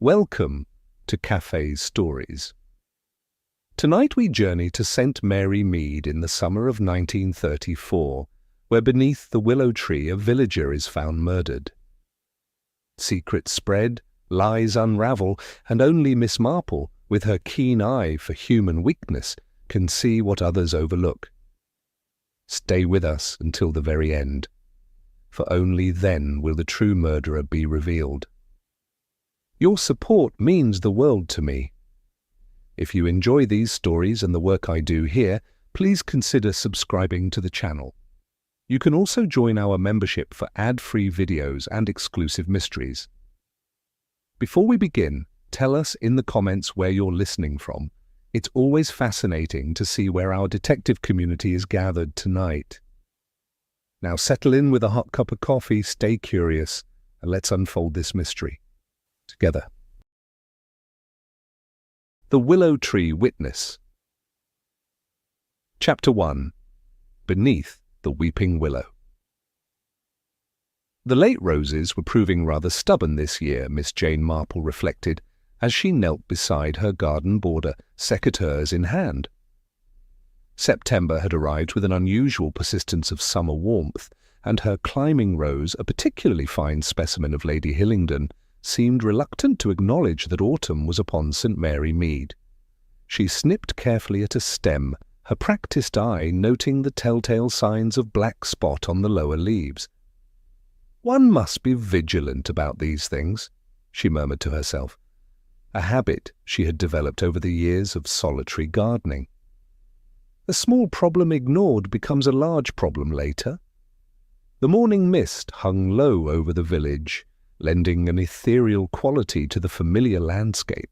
Welcome to Café Stories. Tonight we journey to St. Mary Mead in the summer of 1934, where beneath the willow tree a villager is found murdered. Secrets spread, lies unravel, and only Miss Marple, with her keen eye for human weakness, can see what others overlook. Stay with us until the very end, for only then will the true murderer be revealed. Your support means the world to me. If you enjoy these stories and the work I do here, please consider subscribing to the channel. You can also join our membership for ad-free videos and exclusive mysteries. Before we begin, tell us in the comments where you're listening from. It's always fascinating to see where our detective community is gathered tonight. Now settle in with a hot cup of coffee, stay curious, and let's unfold this mystery together. The Willow Tree Witness. Chapter 1. Beneath the Weeping Willow. The late roses were proving rather stubborn this year, Miss Jane Marple reflected, as she knelt beside her garden border, secateurs in hand. September had arrived with an unusual persistence of summer warmth, and her climbing rose, a particularly fine specimen of Lady Hillingdon, seemed reluctant to acknowledge that autumn was upon St. Mary Mead. She snipped carefully at a stem, her practised eye noting the telltale signs of black spot on the lower leaves. "One must be vigilant about these things," she murmured to herself, a habit she had developed over the years of solitary gardening. A small problem ignored becomes a large problem later. The morning mist hung low over the village, lending an ethereal quality to the familiar landscape.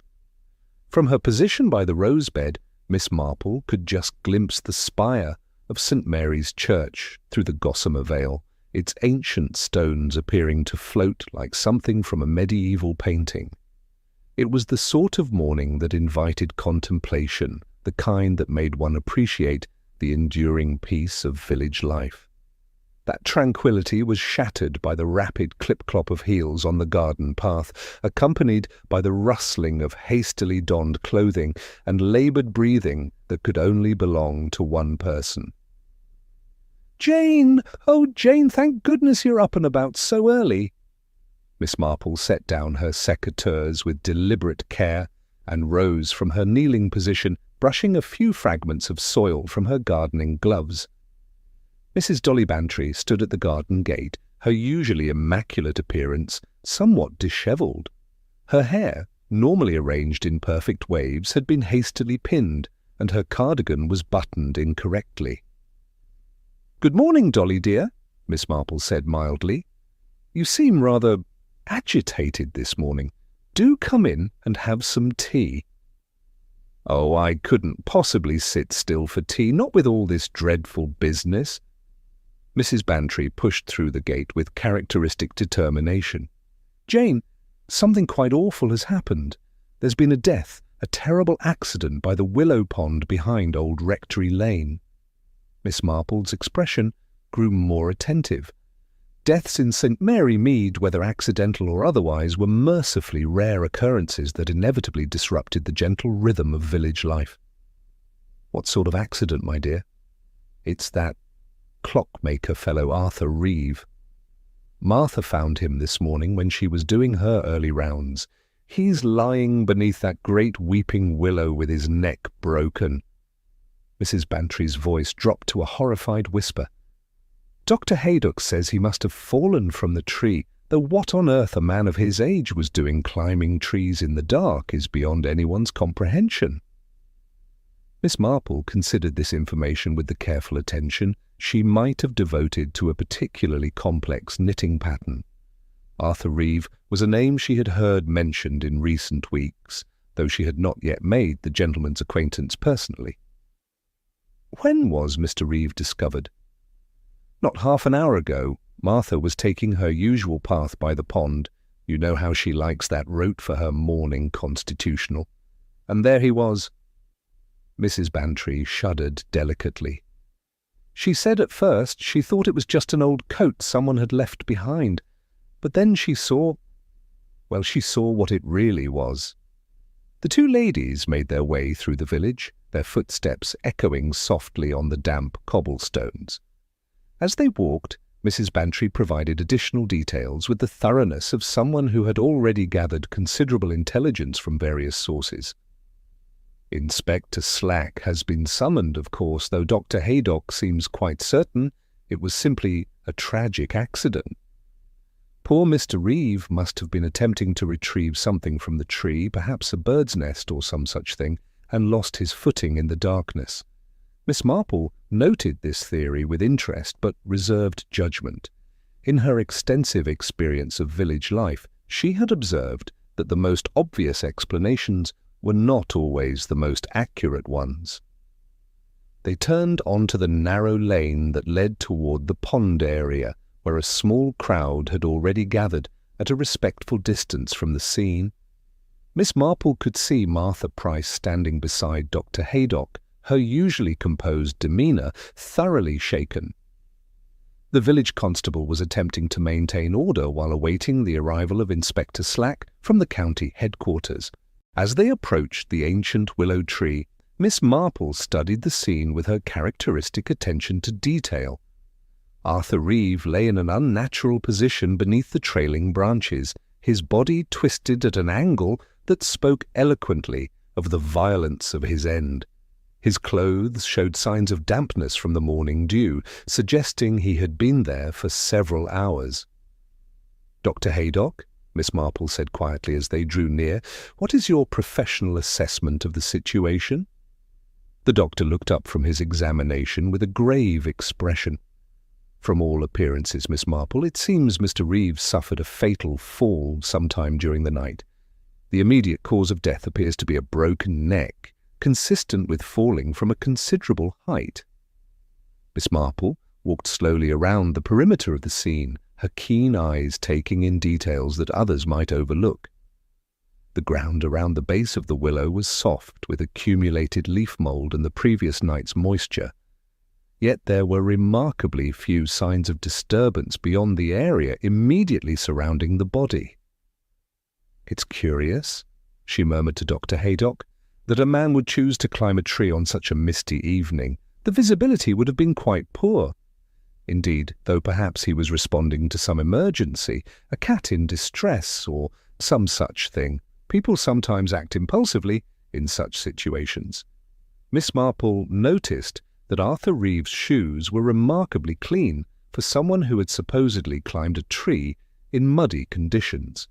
From her position by the rosebed, Miss Marple could just glimpse the spire of St. Mary's Church through the gossamer veil, its ancient stones appearing to float like something from a medieval painting. It was the sort of morning that invited contemplation, the kind that made one appreciate the enduring peace of village life. That tranquility was shattered by the rapid clip-clop of heels on the garden path, accompanied by the rustling of hastily donned clothing and laboured breathing that could only belong to one person. "Jane! Oh, Jane, thank goodness you're up and about so early!" Miss Marple set down her secateurs with deliberate care and rose from her kneeling position, brushing a few fragments of soil from her gardening gloves. Mrs. Dolly Bantry stood at the garden gate, her usually immaculate appearance somewhat dishevelled. Her hair, normally arranged in perfect waves, had been hastily pinned, and her cardigan was buttoned incorrectly. "Good morning, Dolly dear," Miss Marple said mildly. "You seem rather agitated this morning. Do come in and have some tea." "Oh, I couldn't possibly sit still for tea, not with all this dreadful business." Mrs. Bantry pushed through the gate with characteristic determination. "Jane, something quite awful has happened. There's been a death, a terrible accident by the willow pond behind Old Rectory Lane." Miss Marple's expression grew more attentive. Deaths in St. Mary Mead, whether accidental or otherwise, were mercifully rare occurrences that inevitably disrupted the gentle rhythm of village life. "What sort of accident, my dear?" "It's that clockmaker fellow Arthur Reeve. Martha found him this morning when she was doing her early rounds. He's lying beneath that great weeping willow with his neck broken." Mrs. Bantry's voice dropped to a horrified whisper. "Dr. Haydock says he must have fallen from the tree, though what on earth a man of his age was doing climbing trees in the dark is beyond anyone's comprehension." Miss Marple considered this information with the careful attention she might have devoted to a particularly complex knitting pattern. Arthur Reeve was a name she had heard mentioned in recent weeks, though she had not yet made the gentleman's acquaintance personally. "When was Mr. Reeve discovered?" "Not half an hour ago. Martha was taking her usual path by the pond. You know how she likes that rote for her morning constitutional. And there he was." Mrs. Bantry shuddered delicately. "She said at first she thought it was just an old coat someone had left behind, but then she saw—" well, she saw what it really was. The two ladies made their way through the village, their footsteps echoing softly on the damp cobblestones. As they walked, Mrs. Bantry provided additional details with the thoroughness of someone who had already gathered considerable intelligence from various sources. Inspector Slack has been summoned, of course, though Dr. Haydock seems quite certain it was simply a tragic accident. Poor Mr. Reeve must have been attempting to retrieve something from the tree, perhaps a bird's nest or some such thing, and lost his footing in the darkness. Miss Marple noted this theory with interest but reserved judgment. In her extensive experience of village life, she had observed that the most obvious explanations were not always the most accurate ones. They turned onto the narrow lane that led toward the pond area, where a small crowd had already gathered at a respectful distance from the scene. Miss Marple could see Martha Price standing beside Dr. Haydock, her usually composed demeanour thoroughly shaken. The village constable was attempting to maintain order while awaiting the arrival of Inspector Slack from the county headquarters. As they approached the ancient willow tree, Miss Marple studied the scene with her characteristic attention to detail. Arthur Reeve lay in an unnatural position beneath the trailing branches, his body twisted at an angle that spoke eloquently of the violence of his end. His clothes showed signs of dampness from the morning dew, suggesting he had been there for several hours. "Dr. Haydock," Miss Marple said quietly as they drew near, "what is your professional assessment of the situation?" The doctor looked up from his examination with a grave expression. "From all appearances, Miss Marple, it seems Mr. Reeve suffered a fatal fall sometime during the night. The immediate cause of death appears to be a broken neck, consistent with falling from a considerable height." Miss Marple walked slowly around the perimeter of the scene, her keen eyes taking in details that others might overlook. The ground around the base of the willow was soft with accumulated leaf mould and the previous night's moisture. Yet there were remarkably few signs of disturbance beyond the area immediately surrounding the body. "It's curious," she murmured to Dr. Haydock, "that a man would choose to climb a tree on such a misty evening. The visibility would have been quite poor. Indeed, though perhaps he was responding to some emergency, a cat in distress, or some such thing. People sometimes act impulsively in such situations." Miss Marple noticed that Arthur Reeve's shoes were remarkably clean for someone who had supposedly climbed a tree in muddy conditions.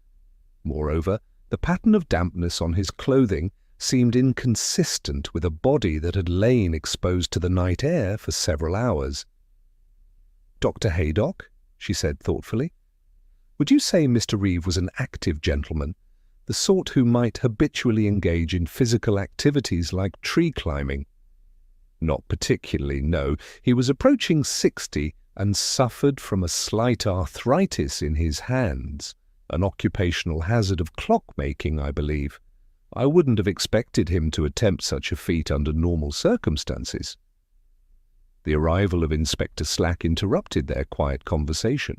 Moreover, the pattern of dampness on his clothing seemed inconsistent with a body that had lain exposed to the night air for several hours. "Dr. Haydock," she said thoughtfully, "would you say Mr. Reeve was an active gentleman, the sort who might habitually engage in physical activities like tree climbing?" "Not particularly, no. He was approaching 60 and suffered from a slight arthritis in his hands, an occupational hazard of clockmaking, I believe. I wouldn't have expected him to attempt such a feat under normal circumstances." The arrival of Inspector Slack interrupted their quiet conversation.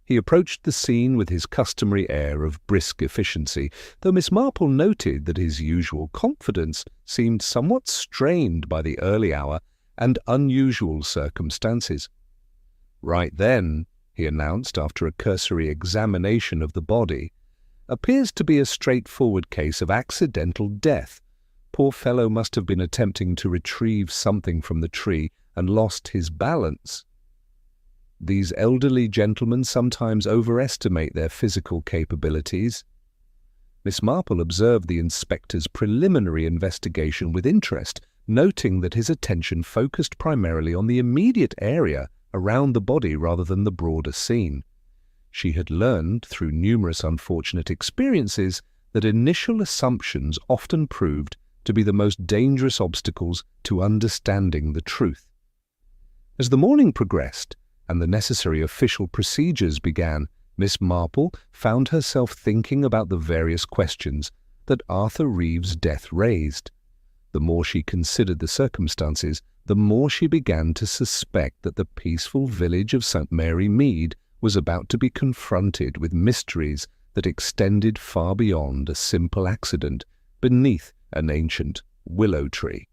He approached the scene with his customary air of brisk efficiency, though Miss Marple noted that his usual confidence seemed somewhat strained by the early hour and unusual circumstances. "Right then," he announced after a cursory examination of the body, "appears to be a straightforward case of accidental death. Poor fellow must have been attempting to retrieve something from the tree and lost his balance. These elderly gentlemen sometimes overestimate their physical capabilities." Miss Marple observed the inspector's preliminary investigation with interest, noting that his attention focused primarily on the immediate area around the body rather than the broader scene. She had learned, through numerous unfortunate experiences, that initial assumptions often proved to be the most dangerous obstacles to understanding the truth. As the morning progressed, and the necessary official procedures began, Miss Marple found herself thinking about the various questions that Arthur Reeve's death raised. The more she considered the circumstances, the more she began to suspect that the peaceful village of St. Mary Mead was about to be confronted with mysteries that extended far beyond a simple accident beneath an ancient willow tree.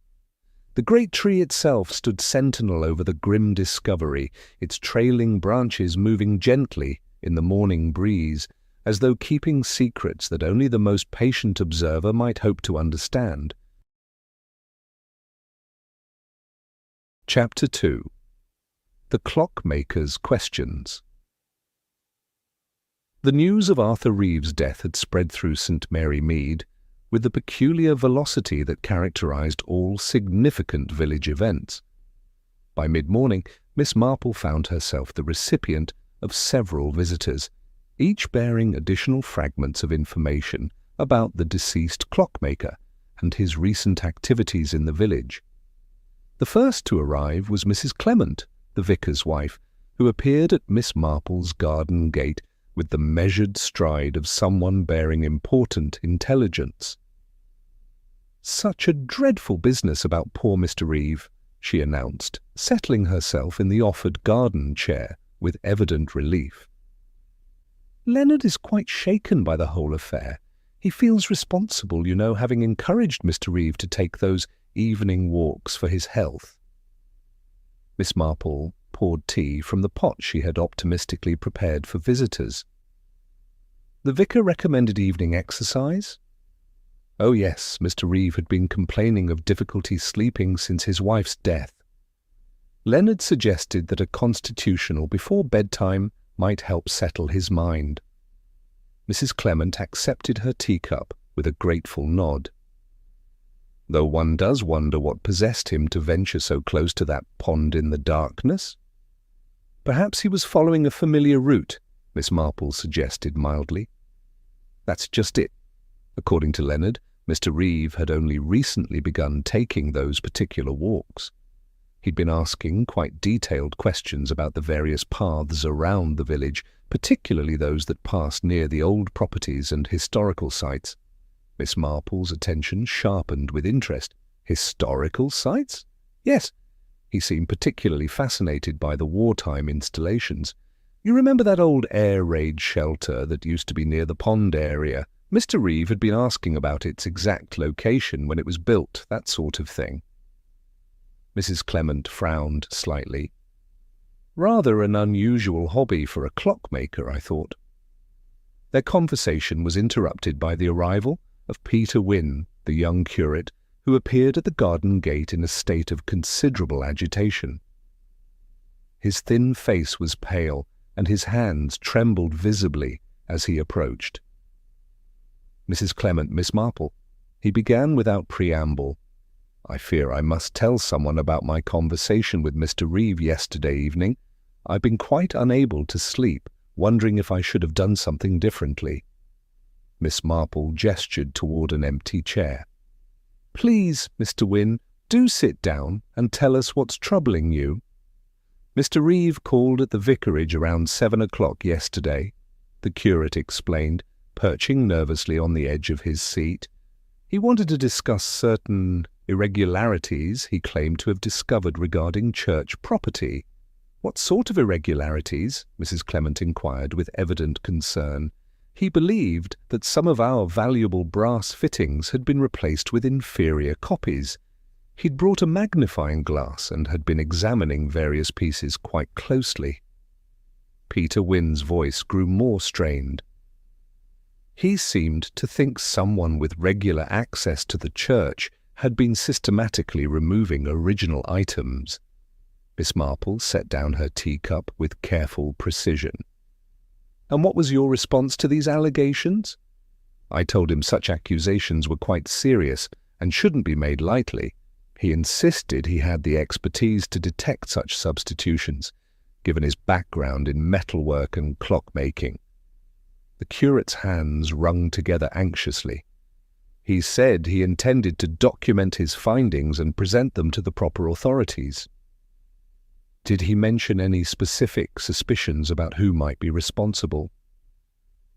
The great tree itself stood sentinel over the grim discovery, its trailing branches moving gently in the morning breeze, as though keeping secrets that only the most patient observer might hope to understand. Chapter 2. The Clockmaker's Questions. The news of Arthur Reeve's death had spread through St. Mary Mead with the peculiar velocity that characterized all significant village events. By mid-morning, Miss Marple found herself the recipient of several visitors, each bearing additional fragments of information about the deceased clockmaker and his recent activities in the village. The first to arrive was Mrs. Clement, the vicar's wife, who appeared at Miss Marple's garden gate with the measured stride of someone bearing important intelligence. "Such a dreadful business about poor Mr. Reeve," she announced, settling herself in the offered garden chair with evident relief. "Leonard is quite shaken by the whole affair. He feels responsible, you know, having encouraged Mr. Reeve to take those evening walks for his health." Miss Marple poured tea from the pot she had optimistically prepared for visitors. "The vicar recommended evening exercise?" Oh yes, Mr. Reeve had been complaining of difficulty sleeping since his wife's death. Leonard suggested that a constitutional before bedtime might help settle his mind. Mrs. Clement accepted her teacup with a grateful nod. "Though one does wonder what possessed him to venture so close to that pond in the darkness." "Perhaps he was following a familiar route," Miss Marple suggested mildly. "That's just it." According to Leonard, Mr. Reeve had only recently begun taking those particular walks. He'd been asking quite detailed questions about the various paths around the village, particularly those that passed near the old properties and historical sites. Miss Marple's attention sharpened with interest. Historical sites? Yes. He seemed particularly fascinated by the wartime installations. "You remember that old air raid shelter that used to be near the pond area? Mr. Reeve had been asking about its exact location when it was built, that sort of thing." Mrs. Clement frowned slightly. "Rather an unusual hobby for a clockmaker, I thought." Their conversation was interrupted by the arrival of Peter Wynne, the young curate, who appeared at the garden gate in a state of considerable agitation. His thin face was pale, and his hands trembled visibly as he approached. "Mrs. Clement, Miss Marple," he began without preamble, "I fear I must tell someone about my conversation with Mr. Reeve yesterday evening. I've been quite unable to sleep, wondering if I should have done something differently." Miss Marple gestured toward an empty chair. "Please, Mr. Wynne, do sit down and tell us what's troubling you." "Mr. Reeve called at the vicarage around 7 o'clock yesterday," the curate explained, perching nervously on the edge of his seat. "He wanted to discuss certain irregularities he claimed to have discovered regarding church property." "What sort of irregularities?" Mrs. Clement inquired with evident concern. "He believed that some of our valuable brass fittings had been replaced with inferior copies. He'd brought a magnifying glass and had been examining various pieces quite closely." Peter Wynne's voice grew more strained. "He seemed to think someone with regular access to the church had been systematically removing original items." Miss Marple set down her teacup with careful precision. "And what was your response to these allegations?" "I told him such accusations were quite serious and shouldn't be made lightly. He insisted he had the expertise to detect such substitutions, given his background in metalwork and clockmaking." The curate's hands wrung together anxiously. "He said he intended to document his findings and present them to the proper authorities." "Did he mention any specific suspicions about who might be responsible?"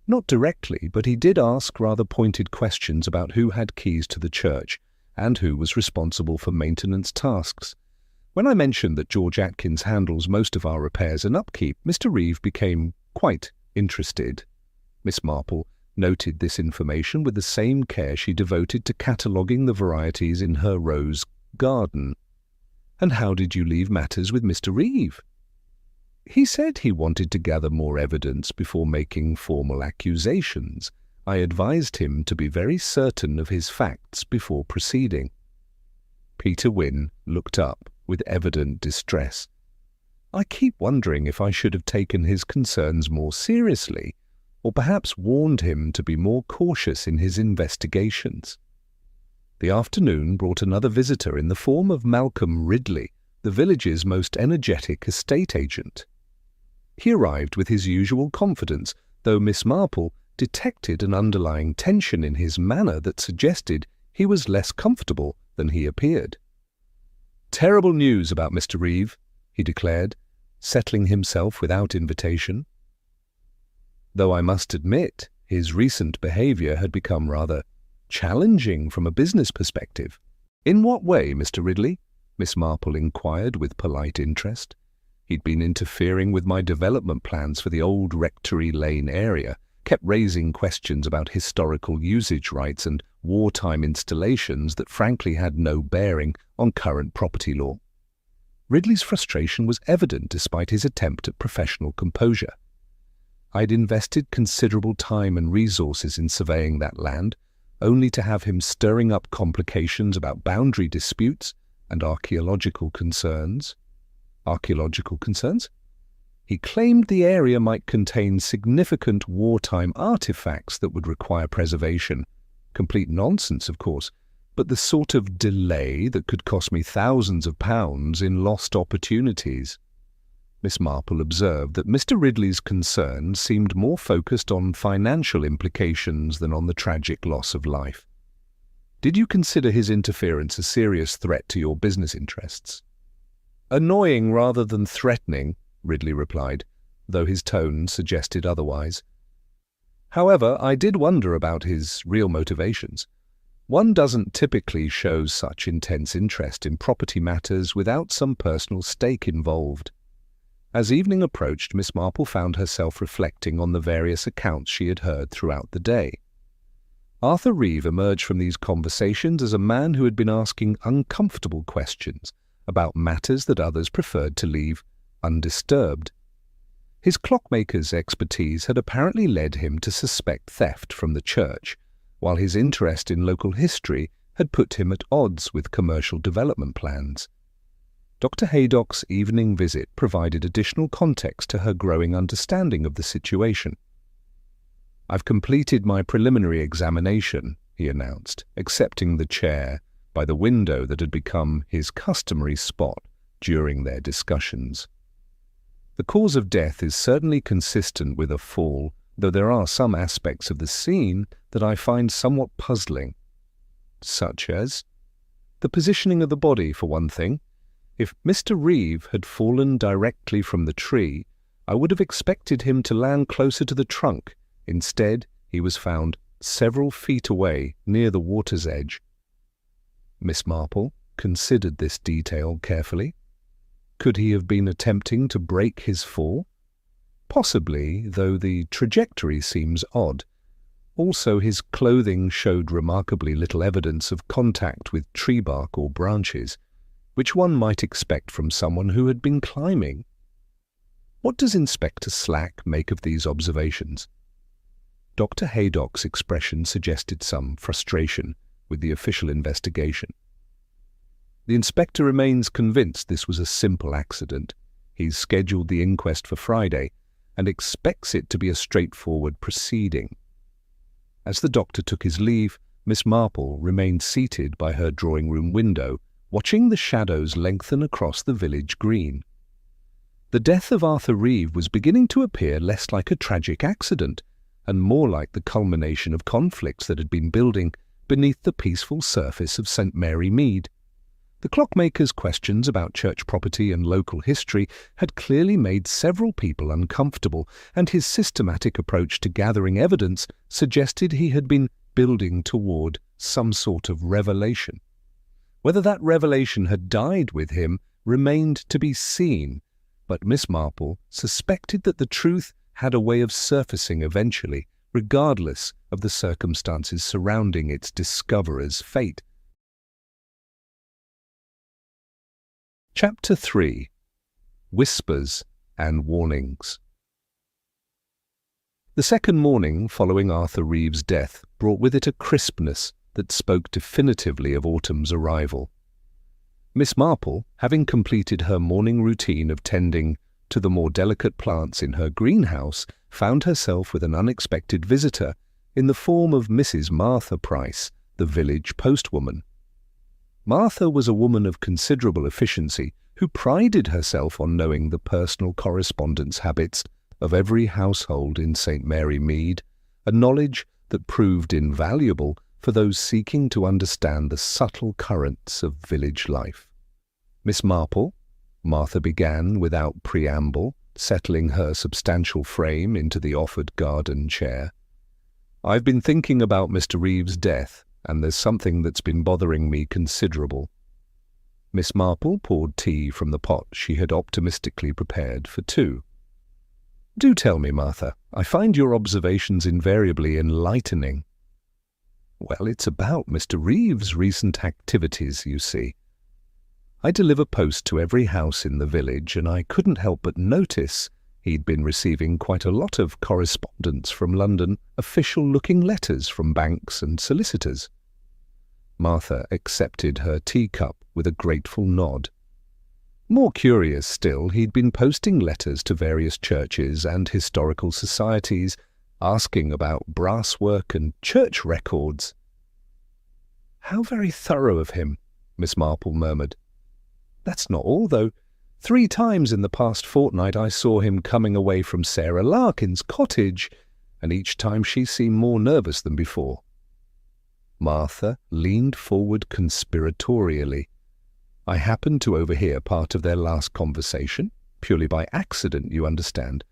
"Not directly, but he did ask rather pointed questions about who had keys to the church and who was responsible for maintenance tasks. When I mentioned that George Atkins handles most of our repairs and upkeep, Mr. Reeve became quite interested." Miss Marple noted this information with the same care she devoted to cataloguing the varieties in her rose garden. "And how did you leave matters with Mr. Reeve?" "He said he wanted to gather more evidence before making formal accusations. I advised him to be very certain of his facts before proceeding." Peter Wynne looked up with evident distress. "I keep wondering if I should have taken his concerns more seriously, or perhaps warned him to be more cautious in his investigations." The afternoon brought another visitor in the form of Malcolm Ridley, the village's most energetic estate agent. He arrived with his usual confidence, though Miss Marple detected an underlying tension in his manner that suggested he was less comfortable than he appeared. "Terrible news about Mr. Reeve," he declared, settling himself without invitation. "Though I must admit his recent behaviour had become rather challenging from a business perspective." "In what way, Mr. Ridley?" Miss Marple inquired with polite interest. "He'd been interfering with my development plans for the old Rectory Lane area, kept raising questions about historical usage rights and wartime installations that frankly had no bearing on current property law." Ridley's frustration was evident despite his attempt at professional composure. "I'd invested considerable time and resources in surveying that land, only to have him stirring up complications about boundary disputes and archaeological concerns." "Archaeological concerns?" "He claimed the area might contain significant wartime artifacts that would require preservation. Complete nonsense, of course, but the sort of delay that could cost me thousands of pounds in lost opportunities." Miss Marple observed that Mr. Ridley's concern seemed more focused on financial implications than on the tragic loss of life. "Did you consider his interference a serious threat to your business interests?" "Annoying rather than threatening," Ridley replied, though his tone suggested otherwise. "However, I did wonder about his real motivations. One doesn't typically show such intense interest in property matters without some personal stake involved." As evening approached, Miss Marple found herself reflecting on the various accounts she had heard throughout the day. Arthur Reeve emerged from these conversations as a man who had been asking uncomfortable questions about matters that others preferred to leave undisturbed. His clockmaker's expertise had apparently led him to suspect theft from the church, while his interest in local history had put him at odds with commercial development plans. Dr. Haydock's evening visit provided additional context to her growing understanding of the situation. "I've completed my preliminary examination," he announced, accepting the chair by the window that had become his customary spot during their discussions. "The cause of death is certainly consistent with a fall, though there are some aspects of the scene that I find somewhat puzzling." "Such as?" "The positioning of the body, for one thing. If Mr. Reeve had fallen directly from the tree, I would have expected him to land closer to the trunk. Instead, he was found several feet away, near the water's edge." Miss Marple considered this detail carefully. Could he have been attempting to break his fall? Possibly, though the trajectory seems odd. Also, his clothing showed remarkably little evidence of contact with tree bark or branches, which one might expect from someone who had been climbing. What does Inspector Slack make of these observations? Dr. Haydock's expression suggested some frustration with the official investigation. "The inspector remains convinced this was a simple accident. He's scheduled the inquest for Friday and expects it to be a straightforward proceeding." As the doctor took his leave, Miss Marple remained seated by her drawing-room window, watching the shadows lengthen across the village green. The death of Arthur Reeve was beginning to appear less like a tragic accident and more like the culmination of conflicts that had been building beneath the peaceful surface of St. Mary Mead. The clockmaker's questions about church property and local history had clearly made several people uncomfortable, and his systematic approach to gathering evidence suggested he had been building toward some sort of revelation. Whether that revelation had died with him remained to be seen, but Miss Marple suspected that the truth had a way of surfacing eventually, regardless of the circumstances surrounding its discoverer's fate. Chapter 3. Whispers and Warnings. The second morning following Arthur Reeve's death brought with it a crispness that spoke definitively of autumn's arrival. Miss Marple, having completed her morning routine of tending to the more delicate plants in her greenhouse, found herself with an unexpected visitor in the form of Mrs. Martha Price, the village postwoman. Martha was a woman of considerable efficiency who prided herself on knowing the personal correspondence habits of every household in St. Mary Mead, a knowledge that proved invaluable for those seeking to understand the subtle currents of village life. Miss Marple, Martha began without preamble, settling her substantial frame into the offered garden chair. "I've been thinking about Mr. Reeve's death, and there's something that's been bothering me considerable." Miss Marple poured tea from the pot she had optimistically prepared for two. "Do tell me, Martha. I find your observations invariably enlightening." "Well, it's about Mr. Reeve's recent activities, you see. I deliver post to every house in the village, and I couldn't help but notice he'd been receiving quite a lot of correspondence from London, official-looking letters from banks and solicitors." Martha accepted her teacup with a grateful nod. More curious still, he'd been posting letters to various churches and historical societies, asking about brasswork and church records. "How very thorough of him," Miss Marple murmured. "That's not all, though. 3 times in the past fortnight I saw him coming away from Sarah Larkin's cottage, and each time she seemed more nervous than before." Martha leaned forward conspiratorially. "I happened to overhear part of their last conversation, purely by accident, you understand,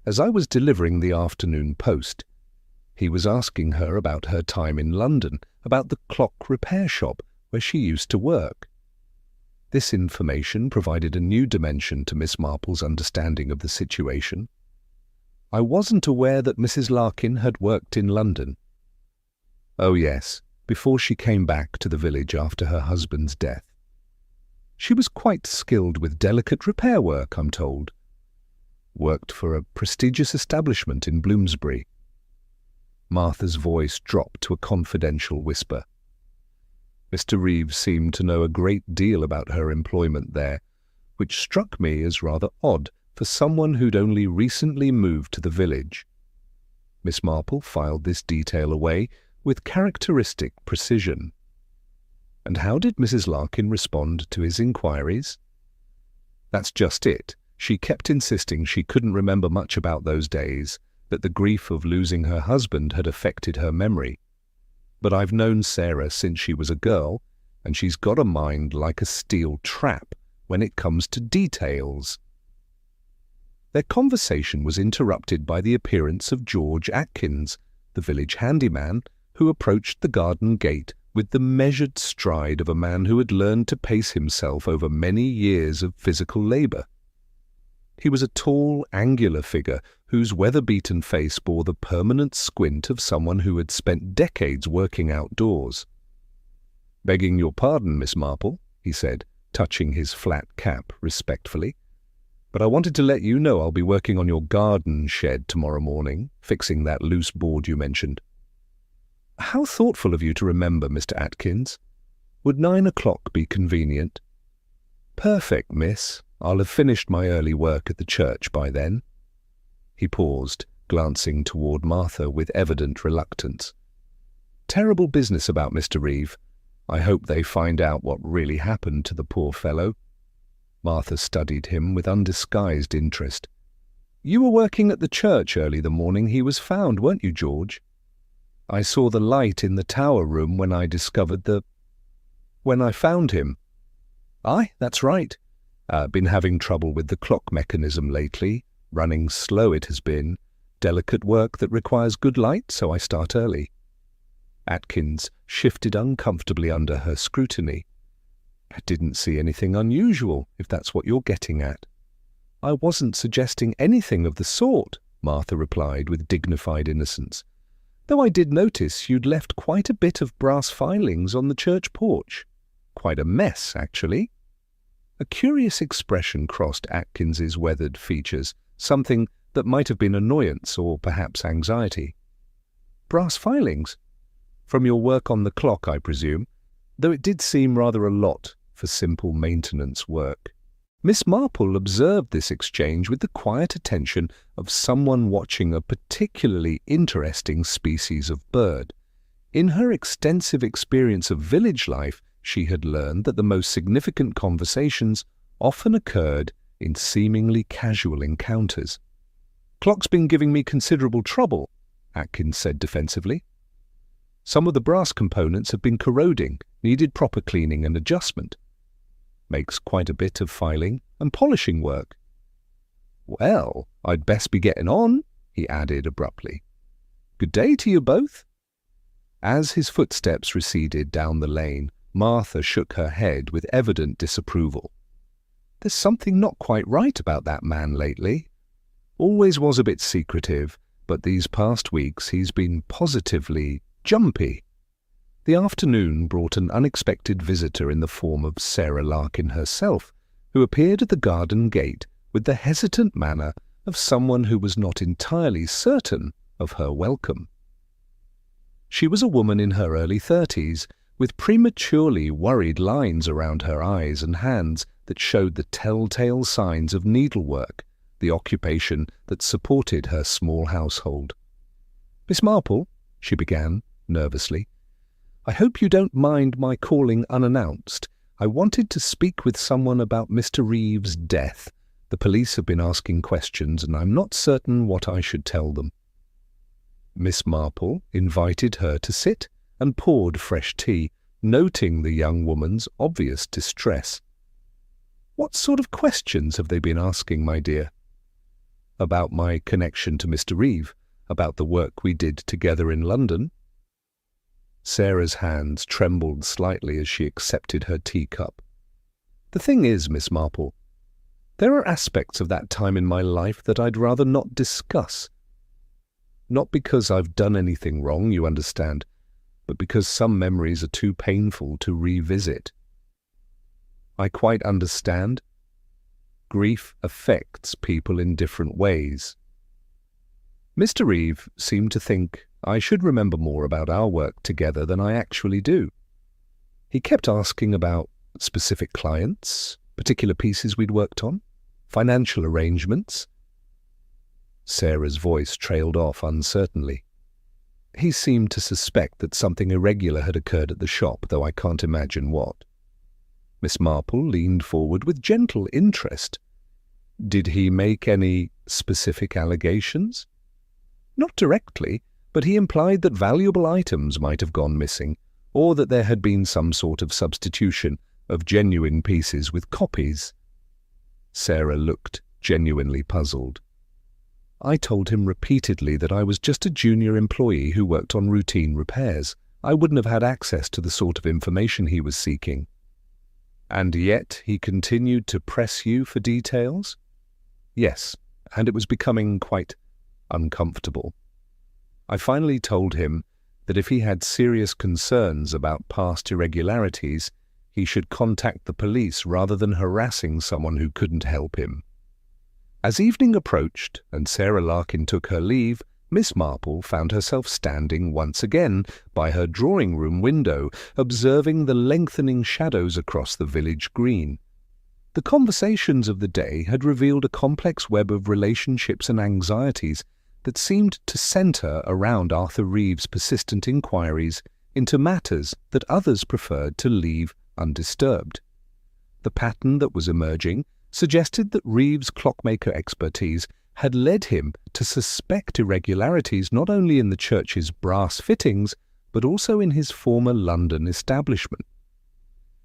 as I was delivering the afternoon post. He was asking her about her time in London, about the clock repair shop where she used to work." This information provided a new dimension to Miss Marple's understanding of the situation. "I wasn't aware that Mrs. Larkin had worked in London." "Oh yes, before she came back to the village after her husband's death. She was quite skilled with delicate repair work, I'm told. Worked for a prestigious establishment in Bloomsbury." Martha's voice dropped to a confidential whisper. Mr. Reeve seemed to know a great deal about her employment there, which struck me as rather odd for someone who'd only recently moved to the village. Miss Marple filed this detail away with characteristic precision. "And how did Mrs. Larkin respond to his inquiries?" "That's just it. She kept insisting she couldn't remember much about those days, that the grief of losing her husband had affected her memory. But I've known Sarah since she was a girl, and she's got a mind like a steel trap when it comes to details." Their conversation was interrupted by the appearance of George Atkins, the village handyman, who approached the garden gate with the measured stride of a man who had learned to pace himself over many years of physical labour. He was a tall, angular figure whose weather-beaten face bore the permanent squint of someone who had spent decades working outdoors. "Begging your pardon, Miss Marple," he said, touching his flat cap respectfully, "but I wanted to let you know I'll be working on your garden shed tomorrow morning, fixing that loose board you mentioned." "How thoughtful of you to remember, Mr. Atkins. Would 9 o'clock be convenient?" "Perfect, miss. I'll have finished my early work at the church by then." He paused, glancing toward Martha with evident reluctance. "Terrible business about Mr. Reeve. I hope they find out what really happened to the poor fellow." Martha studied him with undisguised interest. "You were working at the church early the morning he was found, weren't you, George?" "I saw the light in the tower room when I found him." "Aye, that's right. Been having trouble with the clock mechanism lately. Running slow it has been. Delicate work that requires good light, so I start early." Atkins shifted uncomfortably under her scrutiny. "I didn't see anything unusual, if that's what you're getting at." "I wasn't suggesting anything of the sort," Martha replied with dignified innocence. though I did notice you'd left quite a bit of brass filings on the church porch. Quite a mess, actually." A curious expression crossed Atkins's weathered features, something that might have been annoyance or perhaps anxiety. "Brass filings? From your work on the clock, I presume, though it did seem rather a lot for simple maintenance work." Miss Marple observed this exchange with the quiet attention of someone watching a particularly interesting species of bird. In her extensive experience of village life, she had learned that the most significant conversations often occurred in seemingly casual encounters. "Clock's been giving me considerable trouble," Atkins said defensively. "Some of the brass components have been corroding, needed proper cleaning and adjustment. Makes quite a bit of filing and polishing work." "Well, I'd best be getting on," he added abruptly. "Good day to you both." As his footsteps receded down the lane, Martha shook her head with evident disapproval. "There's something not quite right about that man lately. Always was a bit secretive, but these past weeks he's been positively jumpy." The afternoon brought an unexpected visitor in the form of Sarah Larkin herself, who appeared at the garden gate with the hesitant manner of someone who was not entirely certain of her welcome. She was a woman in her early 30s, with prematurely worried lines around her eyes and hands that showed the telltale signs of needlework, the occupation that supported her small household. "Miss Marple," she began nervously, "I hope you don't mind my calling unannounced. I wanted to speak with someone about Mr. Reeves' death. The police have been asking questions, and I'm not certain what I should tell them." Miss Marple invited her to sit and poured fresh tea, noting the young woman's obvious distress. "What sort of questions have they been asking, my dear?" "About my connection to Mr. Reeve, about the work we did together in London." Sarah's hands trembled slightly as she accepted her teacup. "The thing is, Miss Marple, there are aspects of that time in my life that I'd rather not discuss. Not because I've done anything wrong, you understand, but because some memories are too painful to revisit. I quite understand. Grief affects people in different ways. Mr. Reeve seemed to think I should remember more about our work together than I actually do. He kept asking about specific clients, particular pieces we'd worked on, financial arrangements." Sarah's voice trailed off uncertainly. "He seemed to suspect that something irregular had occurred at the shop, though I can't imagine what." Miss Marple leaned forward with gentle interest. "Did he make any specific allegations?" "Not directly, but he implied that valuable items might have gone missing, or that there had been some sort of substitution of genuine pieces with copies." Sarah looked genuinely puzzled. "I told him repeatedly that I was just a junior employee who worked on routine repairs. I wouldn't have had access to the sort of information he was seeking." "And yet he continued to press you for details?" "Yes, and it was becoming quite uncomfortable. I finally told him that if he had serious concerns about past irregularities, he should contact the police rather than harassing someone who couldn't help him." As evening approached and Sarah Larkin took her leave, Miss Marple found herself standing once again by her drawing-room window, observing the lengthening shadows across the village green. The conversations of the day had revealed a complex web of relationships and anxieties that seemed to centre around Arthur Reeve's persistent inquiries into matters that others preferred to leave undisturbed. The pattern that was emerging suggested that Reeve's clockmaker expertise had led him to suspect irregularities not only in the church's brass fittings, but also in his former London establishment.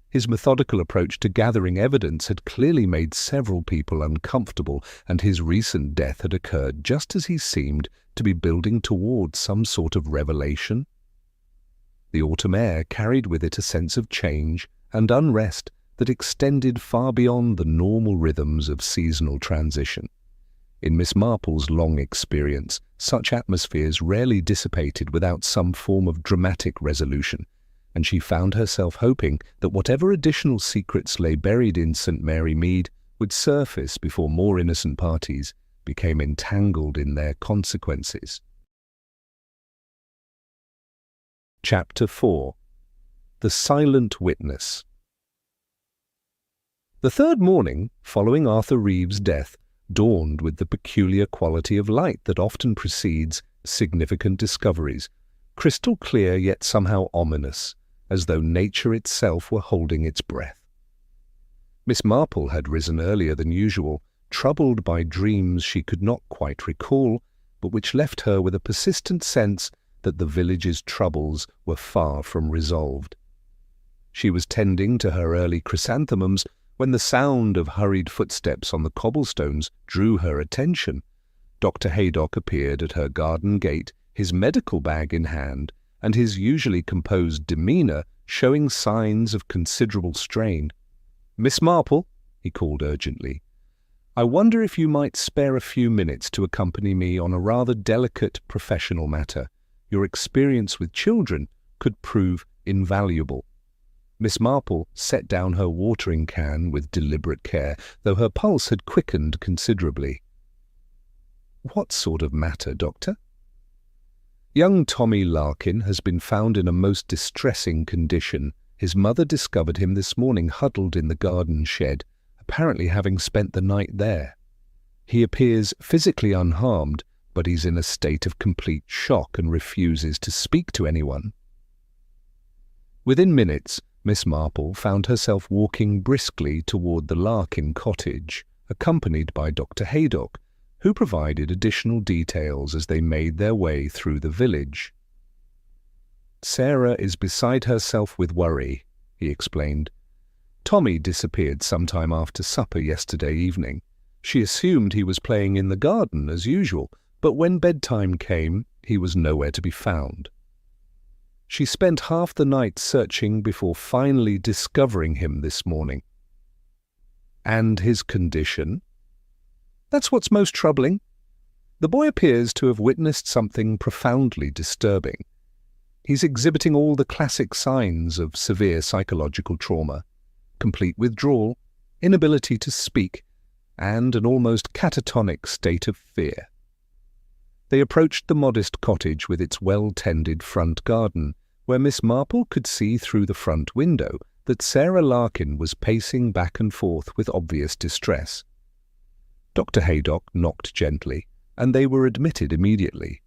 His methodical approach to gathering evidence had clearly made several people uncomfortable, and his recent death had occurred just as he seemed to be building towards some sort of revelation. The autumn air carried with it a sense of change and unrest that extended far beyond the normal rhythms of seasonal transition. In Miss Marple's long experience, such atmospheres rarely dissipated without some form of dramatic resolution, and she found herself hoping that whatever additional secrets lay buried in St. Mary Mead would surface before more innocent parties became entangled in their consequences. Chapter 4. The Silent Witness. The third morning, following Arthur Reeve's death, dawned with the peculiar quality of light that often precedes significant discoveries, crystal clear yet somehow ominous, as though nature itself were holding its breath. Miss Marple had risen earlier than usual, troubled by dreams she could not quite recall, but which left her with a persistent sense that the village's troubles were far from resolved. She was tending to her early chrysanthemums when the sound of hurried footsteps on the cobblestones drew her attention. Dr. Haydock appeared at her garden gate, his medical bag in hand, and his usually composed demeanour showing signs of considerable strain. "Miss Marple," he called urgently, "I wonder if you might spare a few minutes to accompany me on a rather delicate professional matter. Your experience with children could prove invaluable." Miss Marple set down her watering can with deliberate care, though her pulse had quickened considerably. "What sort of matter, Doctor?" "Young Tommy Larkin has been found in a most distressing condition. His mother discovered him this morning huddled in the garden shed, apparently having spent the night there. He appears physically unharmed, but he's in a state of complete shock and refuses to speak to anyone." Within minutes, Miss Marple found herself walking briskly toward the Larkin cottage, accompanied by Dr. Haydock, who provided additional details as they made their way through the village. "Sarah is beside herself with worry," he explained. "Tommy disappeared sometime after supper yesterday evening. She assumed he was playing in the garden as usual, but when bedtime came, he was nowhere to be found. She spent half the night searching before finally discovering him this morning." "And his condition?" "That's what's most troubling. The boy appears to have witnessed something profoundly disturbing. He's exhibiting all the classic signs of severe psychological trauma: complete withdrawal, inability to speak, and an almost catatonic state of fear." They approached the modest cottage with its well-tended front garden, where Miss Marple could see through the front window that Sarah Larkin was pacing back and forth with obvious distress. Dr. Haydock knocked gently, and they were admitted immediately.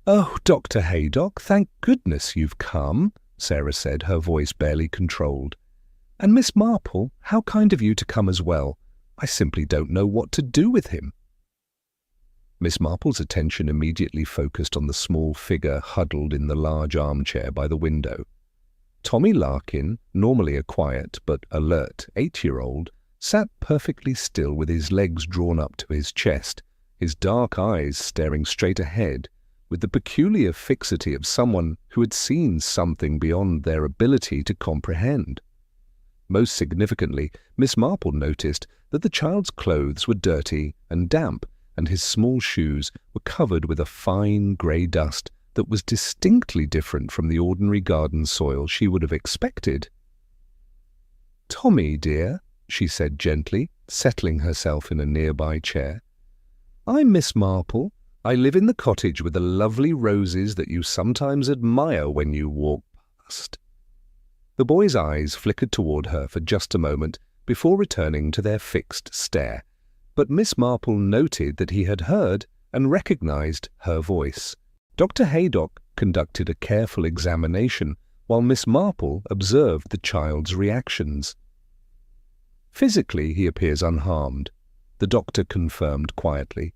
"Oh, Dr. Haydock, thank goodness you've come," Sarah said, her voice barely controlled. "And Miss Marple, how kind of you to come as well. I simply don't know what to do with him." Miss Marple's attention immediately focused on the small figure huddled in the large armchair by the window. Tommy Larkin, normally a quiet but alert 8-year-old, sat perfectly still with his legs drawn up to his chest, his dark eyes staring straight ahead, with the peculiar fixity of someone who had seen something beyond their ability to comprehend. Most significantly, Miss Marple noticed that the child's clothes were dirty and damp, and his small shoes were covered with a fine grey dust that was distinctly different from the ordinary garden soil she would have expected. "Tommy, dear," she said gently, settling herself in a nearby chair. "I'm Miss Marple. I live in the cottage with the lovely roses that you sometimes admire when you walk past." The boy's eyes flickered toward her for just a moment before returning to their fixed stare, but Miss Marple noted that he had heard and recognized her voice. Dr. Haydock conducted a careful examination, while Miss Marple observed the child's reactions. "Physically, he appears unharmed," the doctor confirmed quietly.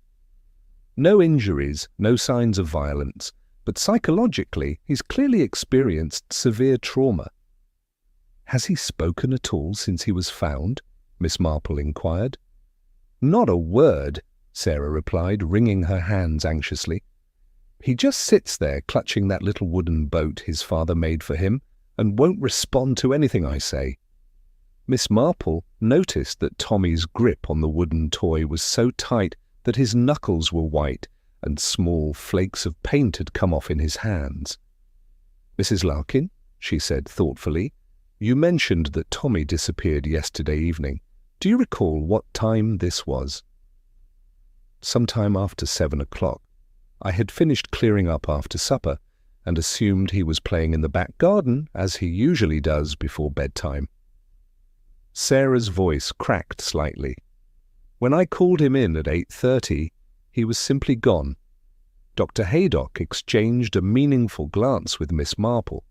"No injuries, no signs of violence, but psychologically, he's clearly experienced severe trauma." "Has he spoken at all since he was found?" Miss Marple inquired. "Not a word," Sarah replied, wringing her hands anxiously. "He just sits there clutching that little wooden boat his father made for him and won't respond to anything I say." Miss Marple noticed that Tommy's grip on the wooden toy was so tight that his knuckles were white and small flakes of paint had come off in his hands. "Mrs. Larkin," she said thoughtfully, "you mentioned that Tommy disappeared yesterday evening. Do you recall what time this was?" "Sometime after 7 o'clock. I had finished clearing up after supper and assumed he was playing in the back garden, as he usually does before bedtime." Sarah's voice cracked slightly. "When I called him in at 8:30, he was simply gone." Dr. Haydock exchanged a meaningful glance with Miss Marple.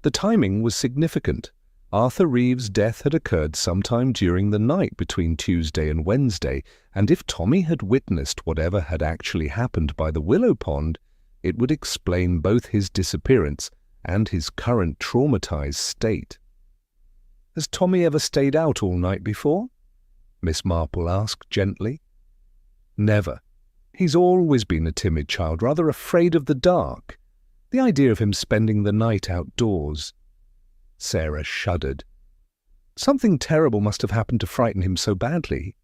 The timing was significant. Arthur Reeves' death had occurred sometime during the night between Tuesday and Wednesday, and if Tommy had witnessed whatever had actually happened by the Willow Pond, it would explain both his disappearance and his current traumatized state. "Has Tommy ever stayed out all night before?" Miss Marple asked gently. "Never. He's always been a timid child, rather afraid of the dark. The idea of him spending the night outdoors—" Sarah shuddered. "Something terrible must have happened to frighten him so badly."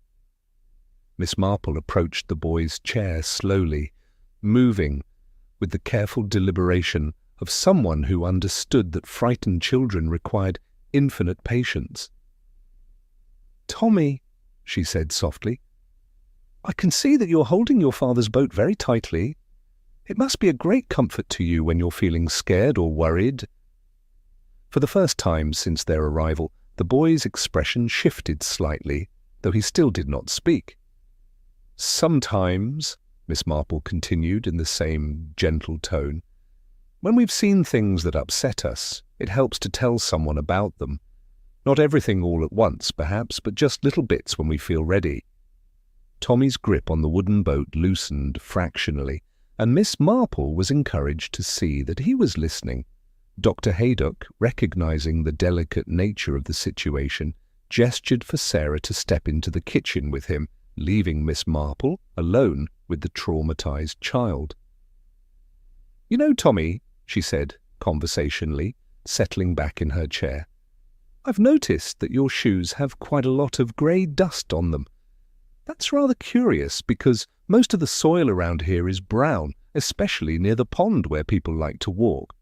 Miss Marple approached the boy's chair slowly, moving with the careful deliberation of someone who understood that frightened children required infinite patience. "Tommy," she said softly, "I can see that you're holding your father's boat very tightly. It must be a great comfort to you when you're feeling scared or worried." For the first time since their arrival, the boy's expression shifted slightly, though he still did not speak. "Sometimes," Miss Marple continued in the same gentle tone, "when we've seen things that upset us, it helps to tell someone about them. Not everything all at once, perhaps, but just little bits when we feel ready." Tommy's grip on the wooden boat loosened fractionally, and Miss Marple was encouraged to see that he was listening. Dr. Haydock, recognizing the delicate nature of the situation, gestured for Sarah to step into the kitchen with him, leaving Miss Marple alone with the traumatized child. "You know, Tommy," she said conversationally, settling back in her chair, "I've noticed that your shoes have quite a lot of grey dust on them. That's rather curious, because most of the soil around here is brown, especially near the pond where people like to walk."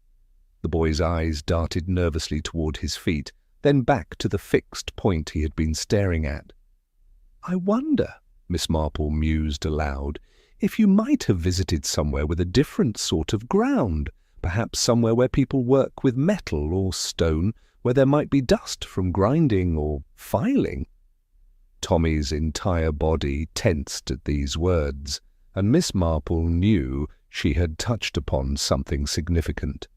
The boy's eyes darted nervously toward his feet, then back to the fixed point he had been staring at. "I wonder," Miss Marple mused aloud, "if you might have visited somewhere with a different sort of ground, perhaps somewhere where people work with metal or stone, where there might be dust from grinding or filing." Tommy's entire body tensed at these words, and Miss Marple knew she had touched upon something significant.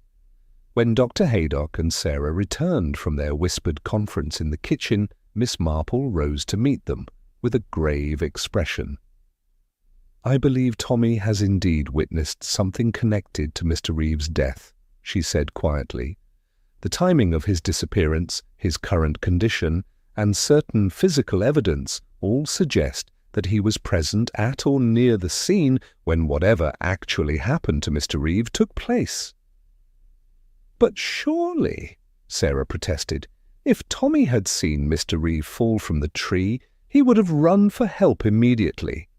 When Dr. Haydock and Sarah returned from their whispered conference in the kitchen, Miss Marple rose to meet them with a grave expression. "I believe Tommy has indeed witnessed something connected to Mr. Reeves' death," she said quietly. "The timing of his disappearance, his current condition, and certain physical evidence all suggest that he was present at or near the scene when whatever actually happened to Mr. Reeves took place." "But surely," Sarah protested, "if Tommy had seen Mr. Reeves fall from the tree, he would have run for help immediately."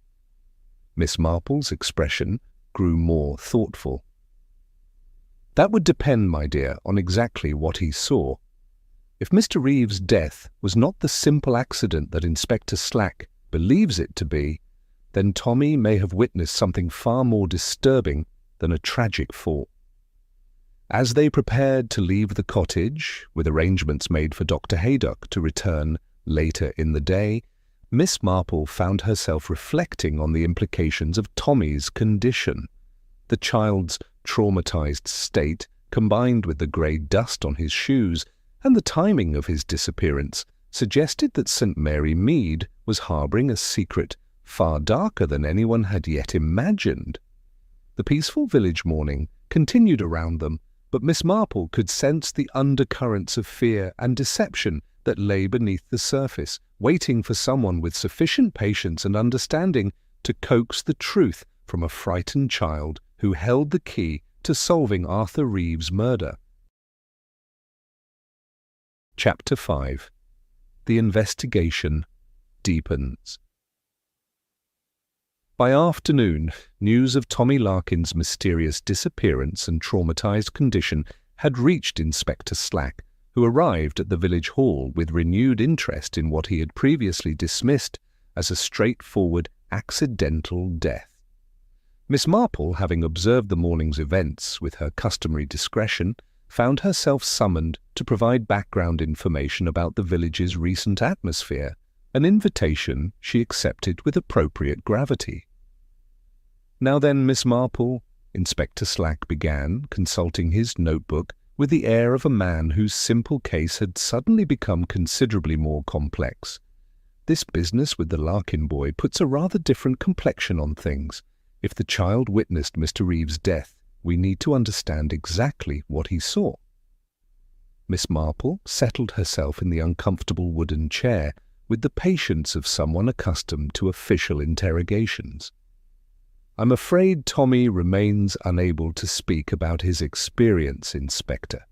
Miss Marple's expression grew more thoughtful. "That would depend, my dear, on exactly what he saw. If Mr. Reeves' death was not the simple accident that Inspector Slack believes it to be, then Tommy may have witnessed something far more disturbing than a tragic fall." As they prepared to leave the cottage, with arrangements made for Dr. Haydock to return later in the day, Miss Marple found herself reflecting on the implications of Tommy's condition. The child's traumatized state, combined with the grey dust on his shoes and the timing of his disappearance, suggested that St. Mary Mead was harbouring a secret far darker than anyone had yet imagined. The peaceful village morning continued around them, but Miss Marple could sense the undercurrents of fear and deception that lay beneath the surface, waiting for someone with sufficient patience and understanding to coax the truth from a frightened child who held the key to solving Arthur Reeves' murder. Chapter 5. The investigation deepens. By afternoon, news of Tommy Larkin's mysterious disappearance and traumatized condition had reached Inspector Slack, who arrived at the village hall with renewed interest in what he had previously dismissed as a straightforward, accidental death. Miss Marple, having observed the morning's events with her customary discretion, found herself summoned to provide background information about the village's recent atmosphere, an invitation she accepted with appropriate gravity. "Now then, Miss Marple," Inspector Slack began, consulting his notebook with the air of a man whose simple case had suddenly become considerably more complex. "This business with the Larkin boy puts a rather different complexion on things. If the child witnessed Mr. Reeves' death, we need to understand exactly what he saw." Miss Marple settled herself in the uncomfortable wooden chair with the patience of someone accustomed to official interrogations. "I'm afraid Tommy remains unable to speak about his experience, Inspector.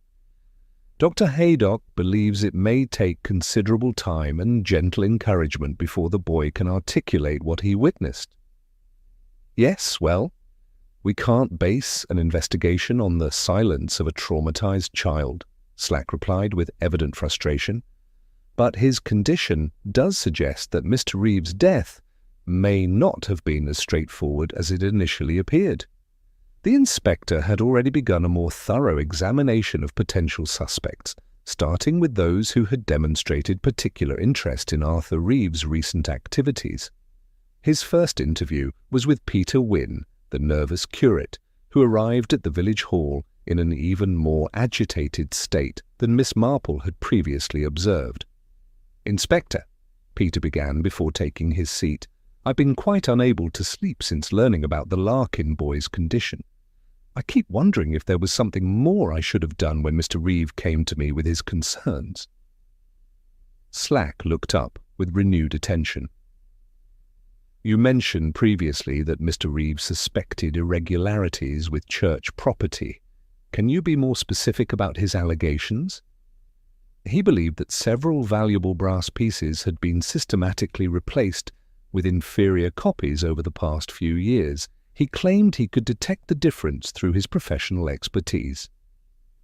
Dr. Haydock believes it may take considerable time and gentle encouragement before the boy can articulate what he witnessed." "Yes, well, we can't base an investigation on the silence of a traumatized child," Slack replied with evident frustration. "But his condition does suggest that Mr. Reeves' death may not have been as straightforward as it initially appeared." The inspector had already begun a more thorough examination of potential suspects, starting with those who had demonstrated particular interest in Arthur Reeves' recent activities. His first interview was with Peter Wynne, the nervous curate, who arrived at the village hall in an even more agitated state than Miss Marple had previously observed. "Inspector," Peter began before taking his seat, "I've been quite unable to sleep since learning about the Larkin boy's condition. I keep wondering if there was something more I should have done when Mr. Reeve came to me with his concerns." Slack looked up with renewed attention. "You mentioned previously that Mr. Reeve suspected irregularities with church property. Can you be more specific about his allegations?" "He believed that several valuable brass pieces had been systematically replaced with inferior copies over the past few years. He claimed he could detect the difference through his professional expertise."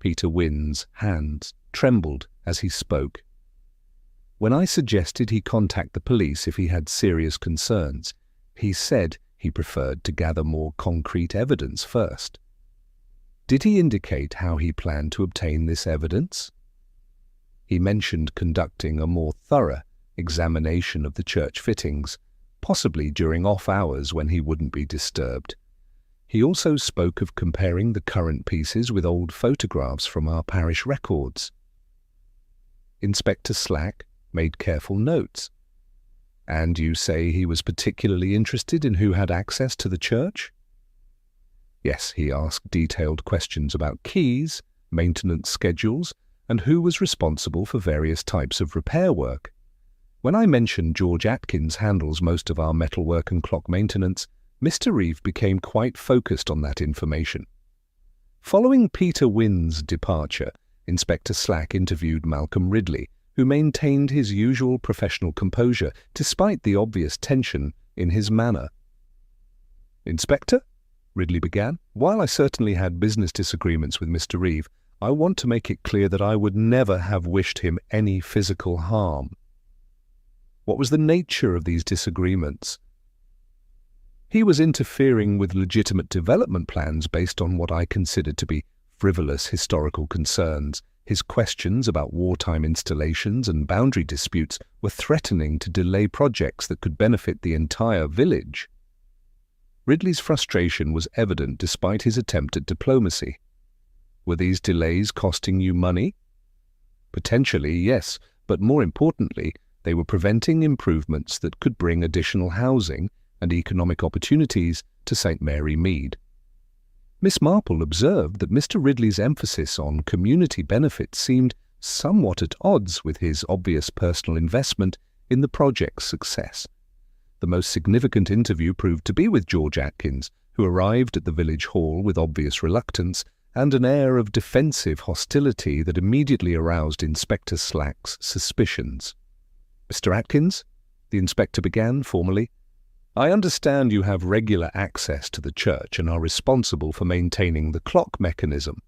Peter Wynne's hands trembled as he spoke. "When I suggested he contact the police if he had serious concerns, he said he preferred to gather more concrete evidence first. Did he indicate how he planned to obtain this evidence?" "He mentioned conducting a more thorough examination of the church fittings, possibly during off hours when he wouldn't be disturbed. He also spoke of comparing the current pieces with old photographs from our parish records." Inspector Slack made careful notes. "And you say he was particularly interested in who had access to the church?" "Yes, he asked detailed questions about keys, maintenance schedules, and who was responsible for various types of repair work. When I mentioned George Atkins handles most of our metalwork and clock maintenance, Mr. Reeve became quite focused on that information." Following Peter Wynne's departure, Inspector Slack interviewed Malcolm Ridley, who maintained his usual professional composure despite the obvious tension in his manner. "Inspector," Ridley began, "while I certainly had business disagreements with Mr. Reeve, I want to make it clear that I would never have wished him any physical harm." "What was the nature of these disagreements?" "He was interfering with legitimate development plans based on what I considered to be frivolous historical concerns. His questions about wartime installations and boundary disputes were threatening to delay projects that could benefit the entire village." Ridley's frustration was evident despite his attempt at diplomacy. "Were these delays costing you money?" "Potentially, yes, but more importantly, they were preventing improvements that could bring additional housing and economic opportunities to St. Mary Mead." Miss Marple observed that Mr. Ridley's emphasis on community benefits seemed somewhat at odds with his obvious personal investment in the project's success. The most significant interview proved to be with George Atkins, who arrived at the village hall with obvious reluctance and an air of defensive hostility that immediately aroused Inspector Slack's suspicions. "Mr. Atkins," the inspector began formally. I understand you have regular access to the church and are responsible for maintaining the clock mechanism.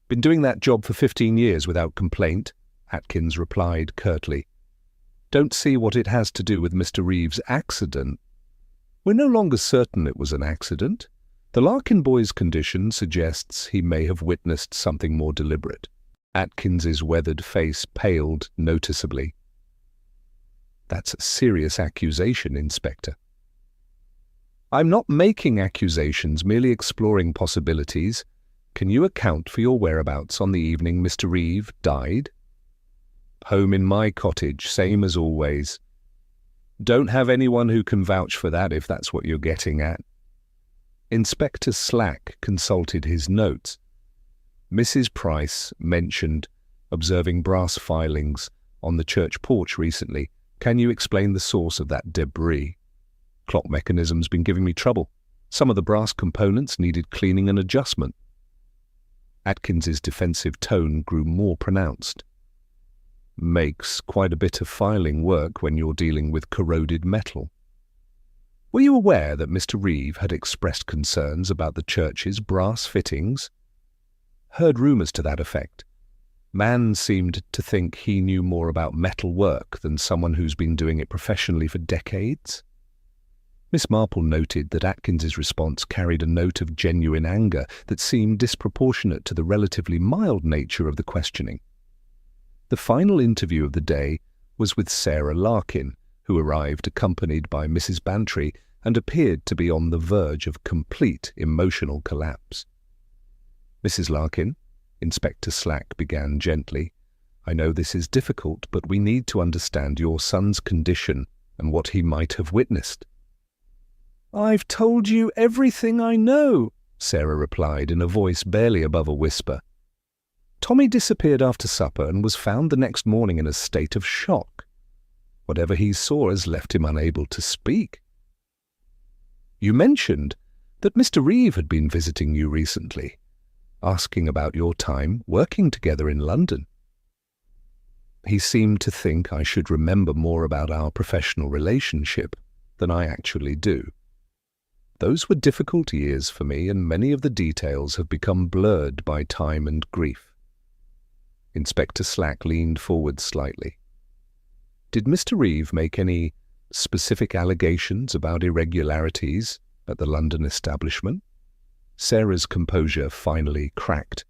Been doing that job for 15 years without complaint, Atkins replied curtly. Don't see what it has to do with Mr. Reeves' accident. We're no longer certain it was an accident. The Larkin boy's condition suggests he may have witnessed something more deliberate. Atkins's weathered face paled noticeably. That's a serious accusation, Inspector. I'm not making accusations, merely exploring possibilities. Can you account for your whereabouts on the evening Mr. Reeve died? Home in my cottage, same as always. Don't have anyone who can vouch for that, if that's what you're getting at. Inspector Slack consulted his notes. Mrs. Price mentioned observing brass filings on the church porch recently. Can you explain the source of that debris? Clock mechanism's been giving me trouble. Some of the brass components needed cleaning and adjustment. Atkins's defensive tone grew more pronounced. Makes quite a bit of filing work when you're dealing with corroded metal. Were you aware that Mr. Reeve had expressed concerns about the church's brass fittings? Heard rumours to that effect. Man seemed to think he knew more about metal work than someone who's been doing it professionally for decades. Miss Marple noted that Atkins's response carried a note of genuine anger that seemed disproportionate to the relatively mild nature of the questioning. The final interview of the day was with Sarah Larkin, who arrived accompanied by Mrs. Bantry and appeared to be on the verge of complete emotional collapse. Mrs. Larkin, Inspector Slack began gently, I know this is difficult, but we need to understand your son's condition and what he might have witnessed. I've told you everything I know, Sarah replied in a voice barely above a whisper. Tommy disappeared after supper and was found the next morning in a state of shock. Whatever he saw has left him unable to speak. You mentioned that Mr. Reeve had been visiting you recently, asking about your time working together in London. He seemed to think I should remember more about our professional relationship than I actually do. Those were difficult years for me, and many of the details have become blurred by time and grief. Inspector Slack leaned forward slightly. Did Mr. Reeve make any specific allegations about irregularities at the London establishment? Sarah's composure finally cracked.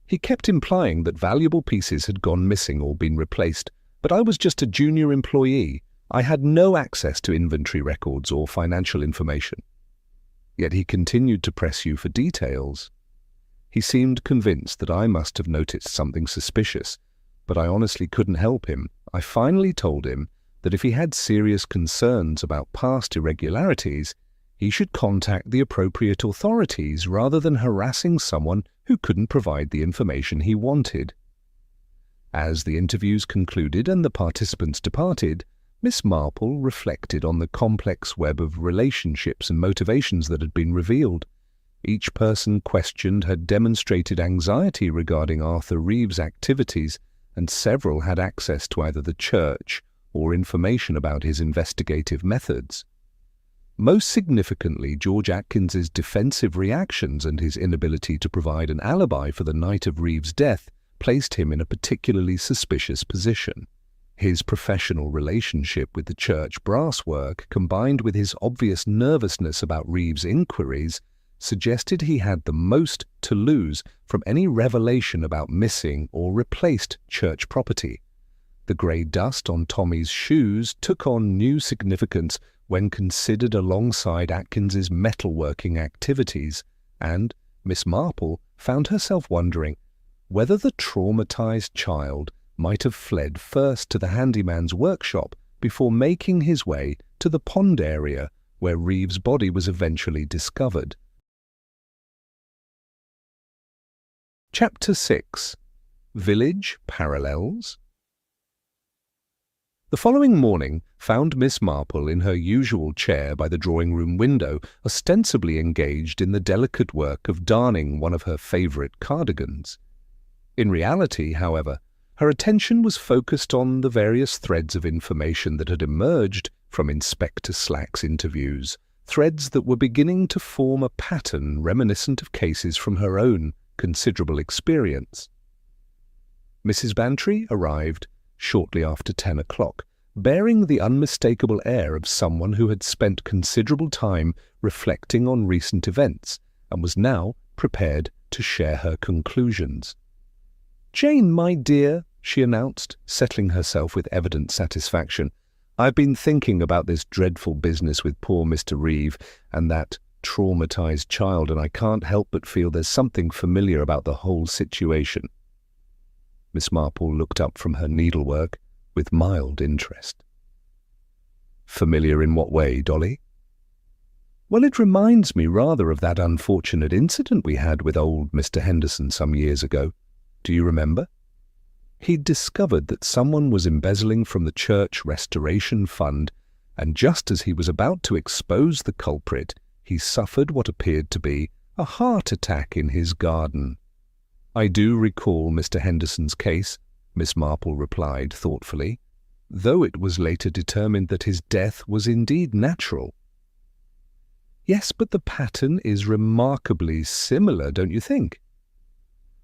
He kept implying that valuable pieces had gone missing or been replaced, but I was just a junior employee. I had no access to inventory records or financial information. Yet he continued to press you for details. He seemed convinced that I must have noticed something suspicious, but I honestly couldn't help him. I finally told him that if he had serious concerns about past irregularities, he should contact the appropriate authorities rather than harassing someone who couldn't provide the information he wanted. As the interviews concluded and the participants departed, Miss Marple reflected on the complex web of relationships and motivations that had been revealed. Each person questioned had demonstrated anxiety regarding Arthur Reeve's activities, and several had access to either the church or information about his investigative methods. Most significantly, George Atkins's defensive reactions and his inability to provide an alibi for the night of Reeve's death placed him in a particularly suspicious position. His professional relationship with the church brasswork, combined with his obvious nervousness about Reeve's inquiries, suggested he had the most to lose from any revelation about missing or replaced church property. The grey dust on Tommy's shoes took on new significance when considered alongside Atkins's metalworking activities, and Miss Marple found herself wondering whether the traumatized child might have fled first to the handyman's workshop before making his way to the pond area where Reeve's body was eventually discovered. Chapter 6. Village Parallels. The following morning found Miss Marple in her usual chair by the drawing-room window, ostensibly engaged in the delicate work of darning one of her favourite cardigans. In reality, however, her attention was focused on the various threads of information that had emerged from Inspector Slack's interviews, threads that were beginning to form a pattern reminiscent of cases from her own considerable experience. Mrs. Bantry arrived shortly after 10 o'clock, bearing the unmistakable air of someone who had spent considerable time reflecting on recent events and was now prepared to share her conclusions. "Jane, my dear," she announced, settling herself with evident satisfaction, "I've been thinking about this dreadful business with poor Mr. Reeve and that traumatized child, and I can't help but feel there's something familiar about the whole situation." Miss Marple looked up from her needlework with mild interest. "Familiar in what way, Dolly?" "Well, it reminds me rather of that unfortunate incident we had with old Mr. Henderson some years ago. Do you remember? He'd discovered that someone was embezzling from the church restoration fund, and just as he was about to expose the culprit, he suffered what appeared to be a heart attack in his garden." "I do recall Mr. Henderson's case," Miss Marple replied thoughtfully, "though it was later determined that his death was indeed natural." "Yes, but the pattern is remarkably similar, don't you think?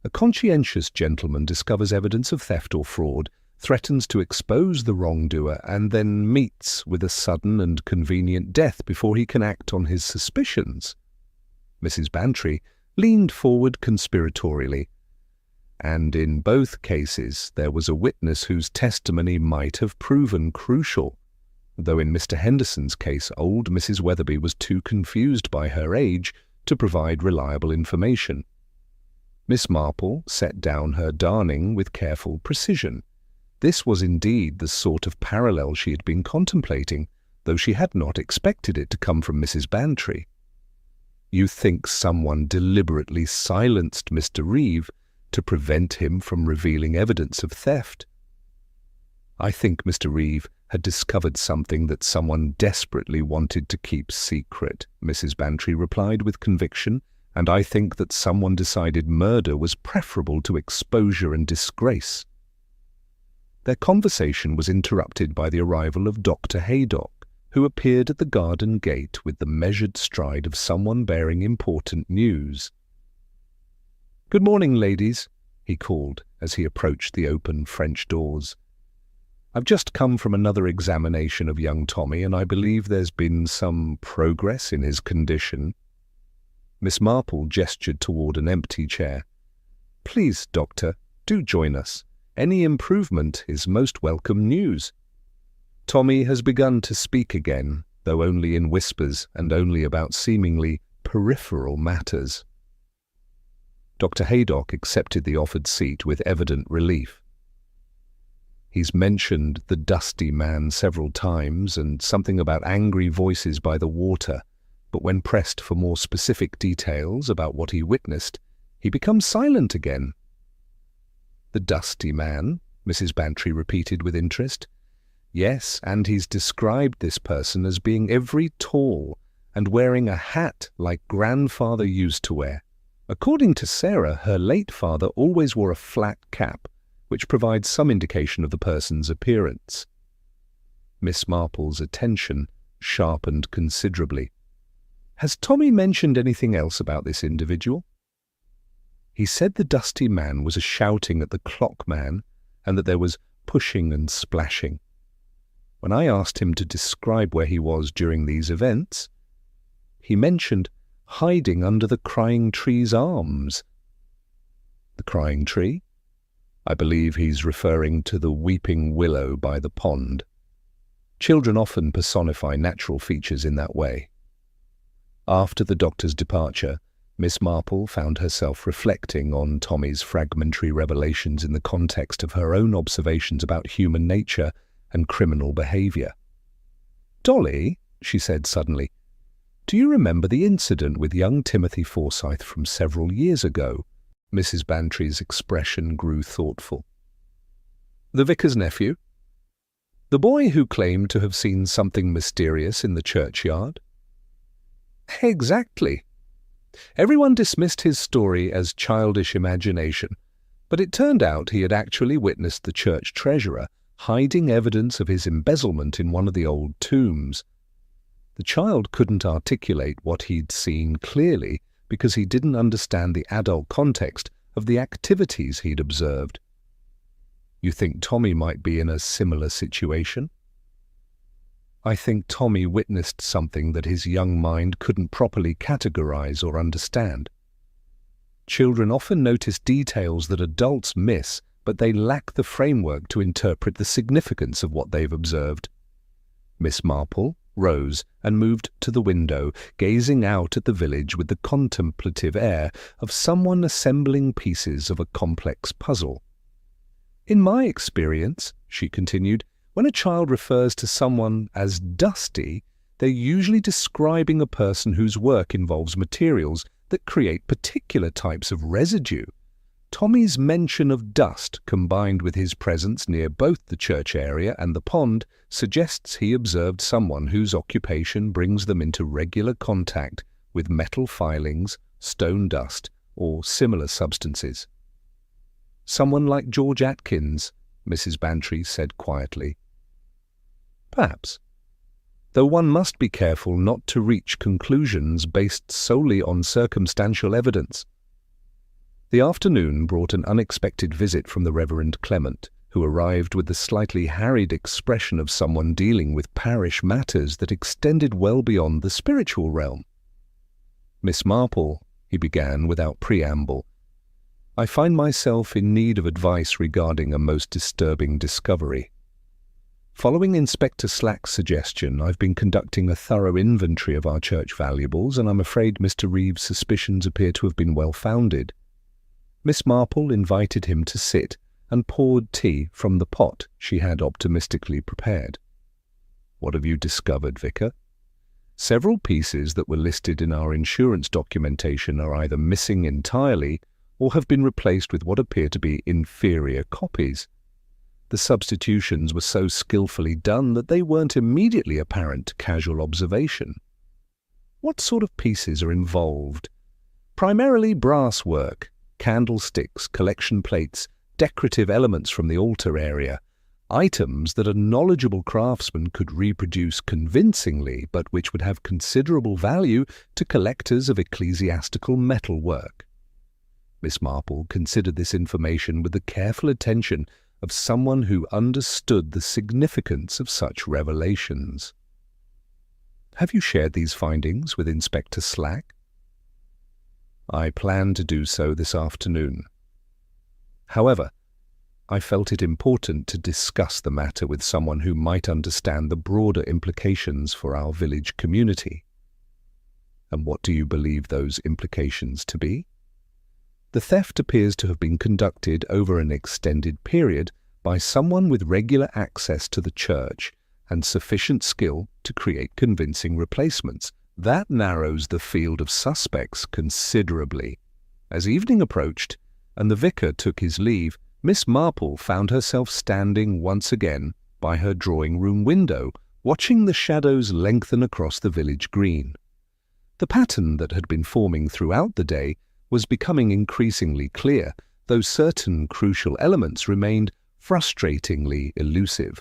A conscientious gentleman discovers evidence of theft or fraud, threatens to expose the wrongdoer, and then meets with a sudden and convenient death before he can act on his suspicions." Mrs. Bantry leaned forward conspiratorially. "And in both cases there was a witness whose testimony might have proven crucial, though in Mr. Henderson's case old Mrs. Weatherby was too confused by her age to provide reliable information." Miss Marple set down her darning with careful precision. This was indeed the sort of parallel she had been contemplating, though she had not expected it to come from Mrs. Bantry. "You think someone deliberately silenced Mr. Reeve to prevent him from revealing evidence of theft?" "I think Mr. Reeve had discovered something that someone desperately wanted to keep secret," Mrs. Bantry replied with conviction, "and I think that someone decided murder was preferable to exposure and disgrace." Their conversation was interrupted by the arrival of Dr. Haydock, who appeared at the garden gate with the measured stride of someone bearing important news. "Good morning, ladies," he called as he approached the open French doors. "I've just come from another examination of young Tommy, and I believe there's been some progress in his condition." Miss Marple gestured toward an empty chair. "Please, Doctor, do join us. Any improvement is most welcome news. Tommy has begun to speak again, though only in whispers and only about seemingly peripheral matters." Dr. Haydock accepted the offered seat with evident relief. "He's mentioned the dusty man several times and something about angry voices by the water, but when pressed for more specific details about what he witnessed, he becomes silent again." "The dusty man?" Mrs. Bantry repeated with interest. "Yes, and he's described this person as being very tall and wearing a hat like grandfather used to wear. According to Sarah, her late father always wore a flat cap, which provides some indication of the person's appearance." Miss Marple's attention sharpened considerably. "Has Tommy mentioned anything else about this individual?" "He said the dusty man was shouting at the clockman and that there was pushing and splashing. When I asked him to describe where he was during these events, he mentioned hiding under the crying tree's arms." "The crying tree? I believe he's referring to the weeping willow by the pond. Children often personify natural features in that way." After the doctor's departure, Miss Marple found herself reflecting on Tommy's fragmentary revelations in the context of her own observations about human nature and criminal behaviour. "Dolly," she said suddenly, "do you remember the incident with young Timothy Forsyth from several years ago?" Mrs. Bantry's expression grew thoughtful. "The vicar's nephew? The boy who claimed to have seen something mysterious in the churchyard?" "Exactly. Everyone dismissed his story as childish imagination, but it turned out he had actually witnessed the church treasurer hiding evidence of his embezzlement in one of the old tombs. The child couldn't articulate what he'd seen clearly because he didn't understand the adult context of the activities he'd observed. You think Tommy might be in a similar situation? I think Tommy witnessed something that his young mind couldn't properly categorize or understand. Children often notice details that adults miss, but they lack the framework to interpret the significance of what they've observed. Miss Marple rose and moved to the window, gazing out at the village with the contemplative air of someone assembling pieces of a complex puzzle. In my experience, she continued, when a child refers to someone as dusty, they're usually describing a person whose work involves materials that create particular types of residue. Tommy's mention of dust, combined with his presence near both the church area and the pond, suggests he observed someone whose occupation brings them into regular contact with metal filings, stone dust, or similar substances. Someone like George Atkins, Mrs. Bantry said quietly. Perhaps. Though one must be careful not to reach conclusions based solely on circumstantial evidence. The afternoon brought an unexpected visit from the Reverend Clement, who arrived with the slightly harried expression of someone dealing with parish matters that extended well beyond the spiritual realm. Miss Marple, he began without preamble, I find myself in need of advice regarding a most disturbing discovery. Following Inspector Slack's suggestion, I've been conducting a thorough inventory of our church valuables, and I'm afraid Mr. Reeves' suspicions appear to have been well-founded. Miss Marple invited him to sit and poured tea from the pot she had optimistically prepared. What have you discovered, Vicar? Several pieces that were listed in our insurance documentation are either missing entirely or have been replaced with what appear to be inferior copies. The substitutions were so skillfully done that they weren't immediately apparent to casual observation. What sort of pieces are involved? Primarily brass work, candlesticks, collection plates, decorative elements from the altar area, items that a knowledgeable craftsman could reproduce convincingly but which would have considerable value to collectors of ecclesiastical metalwork. Miss Marple considered this information with the careful attention of someone who understood the significance of such revelations. Have you shared these findings with Inspector Slack? I plan to do so this afternoon. However, I felt it important to discuss the matter with someone who might understand the broader implications for our village community. And what do you believe those implications to be? The theft appears to have been conducted over an extended period by someone with regular access to the church and sufficient skill to create convincing replacements. That narrows the field of suspects considerably. As evening approached and the vicar took his leave, Miss Marple found herself standing once again by her drawing-room window, watching the shadows lengthen across the village green. The pattern that had been forming throughout the day was becoming increasingly clear, though certain crucial elements remained frustratingly elusive.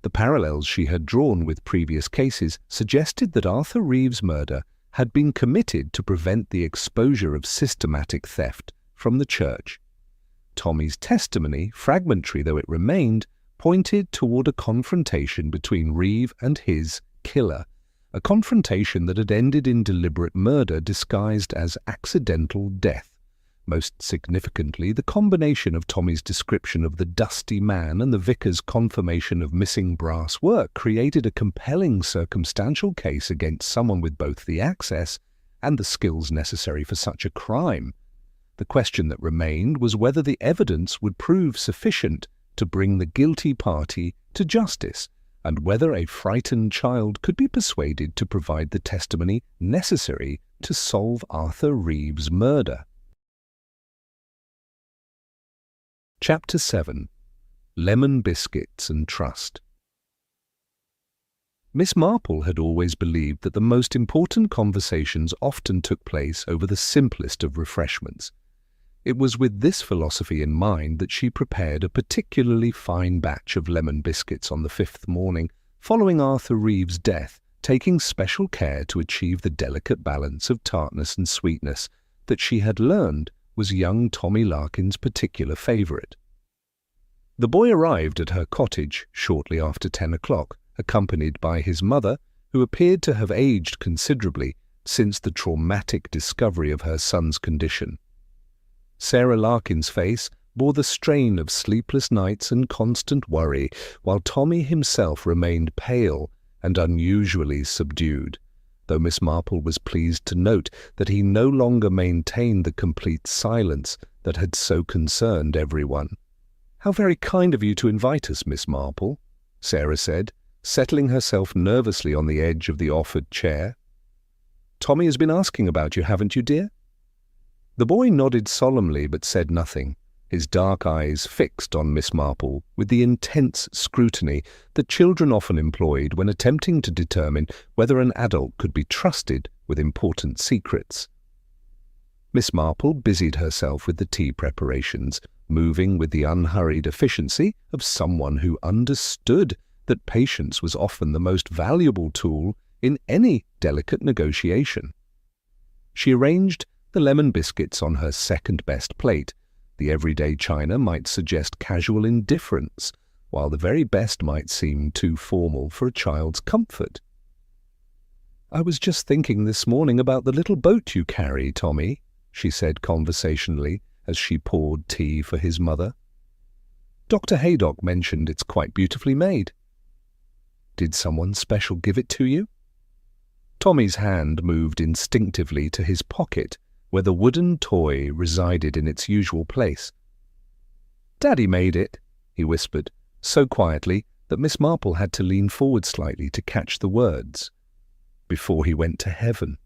The parallels she had drawn with previous cases suggested that Arthur Reeves' murder had been committed to prevent the exposure of systematic theft from the church. Tommy's testimony, fragmentary though it remained, pointed toward a confrontation between Reeve and his killer, a confrontation that had ended in deliberate murder disguised as accidental death. Most significantly, the combination of Tommy's description of the dusty man and the vicar's confirmation of missing brass work created a compelling circumstantial case against someone with both the access and the skills necessary for such a crime. The question that remained was whether the evidence would prove sufficient to bring the guilty party to justice, and whether a frightened child could be persuaded to provide the testimony necessary to solve Arthur Reeves' murder. Chapter 7. Lemon Biscuits and Trust. Miss Marple had always believed that the most important conversations often took place over the simplest of refreshments. It was with this philosophy in mind that she prepared a particularly fine batch of lemon biscuits on the 5th morning, following Arthur Reeve's death, taking special care to achieve the delicate balance of tartness and sweetness that she had learned was young Tommy Larkin's particular favourite. The boy arrived at her cottage shortly after 10 o'clock, accompanied by his mother, who appeared to have aged considerably since the traumatic discovery of her son's condition. Sarah Larkin's face bore the strain of sleepless nights and constant worry, while Tommy himself remained pale and unusually subdued, though Miss Marple was pleased to note that he no longer maintained the complete silence that had so concerned everyone. "How very kind of you to invite us, Miss Marple," Sarah said, settling herself nervously on the edge of the offered chair. "Tommy has been asking about you, haven't you, dear?" The boy nodded solemnly but said nothing, his dark eyes fixed on Miss Marple with the intense scrutiny that children often employed when attempting to determine whether an adult could be trusted with important secrets. Miss Marple busied herself with the tea preparations, moving with the unhurried efficiency of someone who understood that patience was often the most valuable tool in any delicate negotiation. She arranged the lemon biscuits on her second-best plate. The everyday china might suggest casual indifference, while the very best might seem too formal for a child's comfort. "I was just thinking this morning about the little boat you carry, Tommy," she said conversationally as she poured tea for his mother. "Dr. Haydock mentioned it's quite beautifully made." "Did someone special give it to you?" Tommy's hand moved instinctively to his pocket, where the wooden toy resided in its usual place. "Daddy made it," he whispered, so quietly that Miss Marple had to lean forward slightly to catch the words. "Before he went to heaven."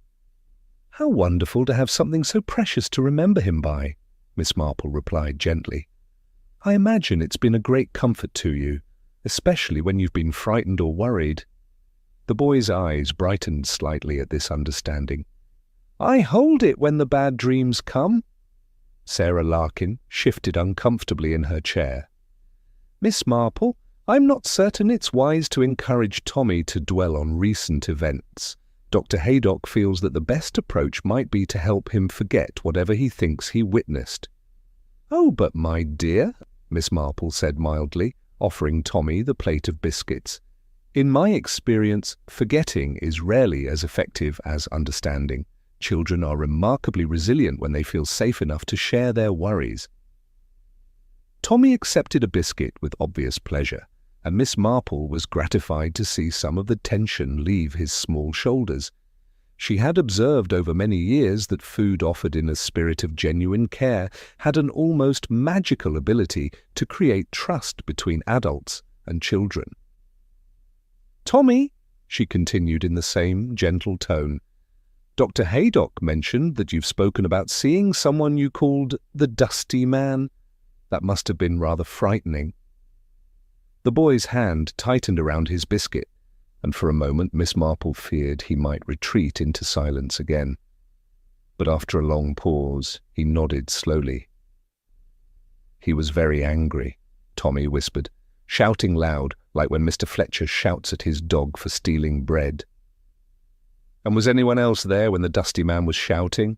"How wonderful to have something so precious to remember him by," Miss Marple replied gently. "I imagine it's been a great comfort to you, especially when you've been frightened or worried." The boy's eyes brightened slightly at this understanding. "I hold it when the bad dreams come." Sarah Larkin shifted uncomfortably in her chair. "Miss Marple, I'm not certain it's wise to encourage Tommy to dwell on recent events. Dr. Haydock feels that the best approach might be to help him forget whatever he thinks he witnessed." "Oh, but my dear," Miss Marple said mildly, offering Tommy the plate of biscuits, "in my experience, forgetting is rarely as effective as understanding. Children are remarkably resilient when they feel safe enough to share their worries." Tommy accepted a biscuit with obvious pleasure, and Miss Marple was gratified to see some of the tension leave his small shoulders. She had observed over many years that food offered in a spirit of genuine care had an almost magical ability to create trust between adults and children. "Tommy," she continued in the same gentle tone, "Dr. Haydock mentioned that you've spoken about seeing someone you called the Dusty Man. That must have been rather frightening." The boy's hand tightened around his biscuit, and for a moment Miss Marple feared he might retreat into silence again. But after a long pause, he nodded slowly. "He was very angry," Tommy whispered, shouting loud, like when Mr. Fletcher shouts at his dog for stealing bread. "And was anyone else there when the Dusty Man was shouting?"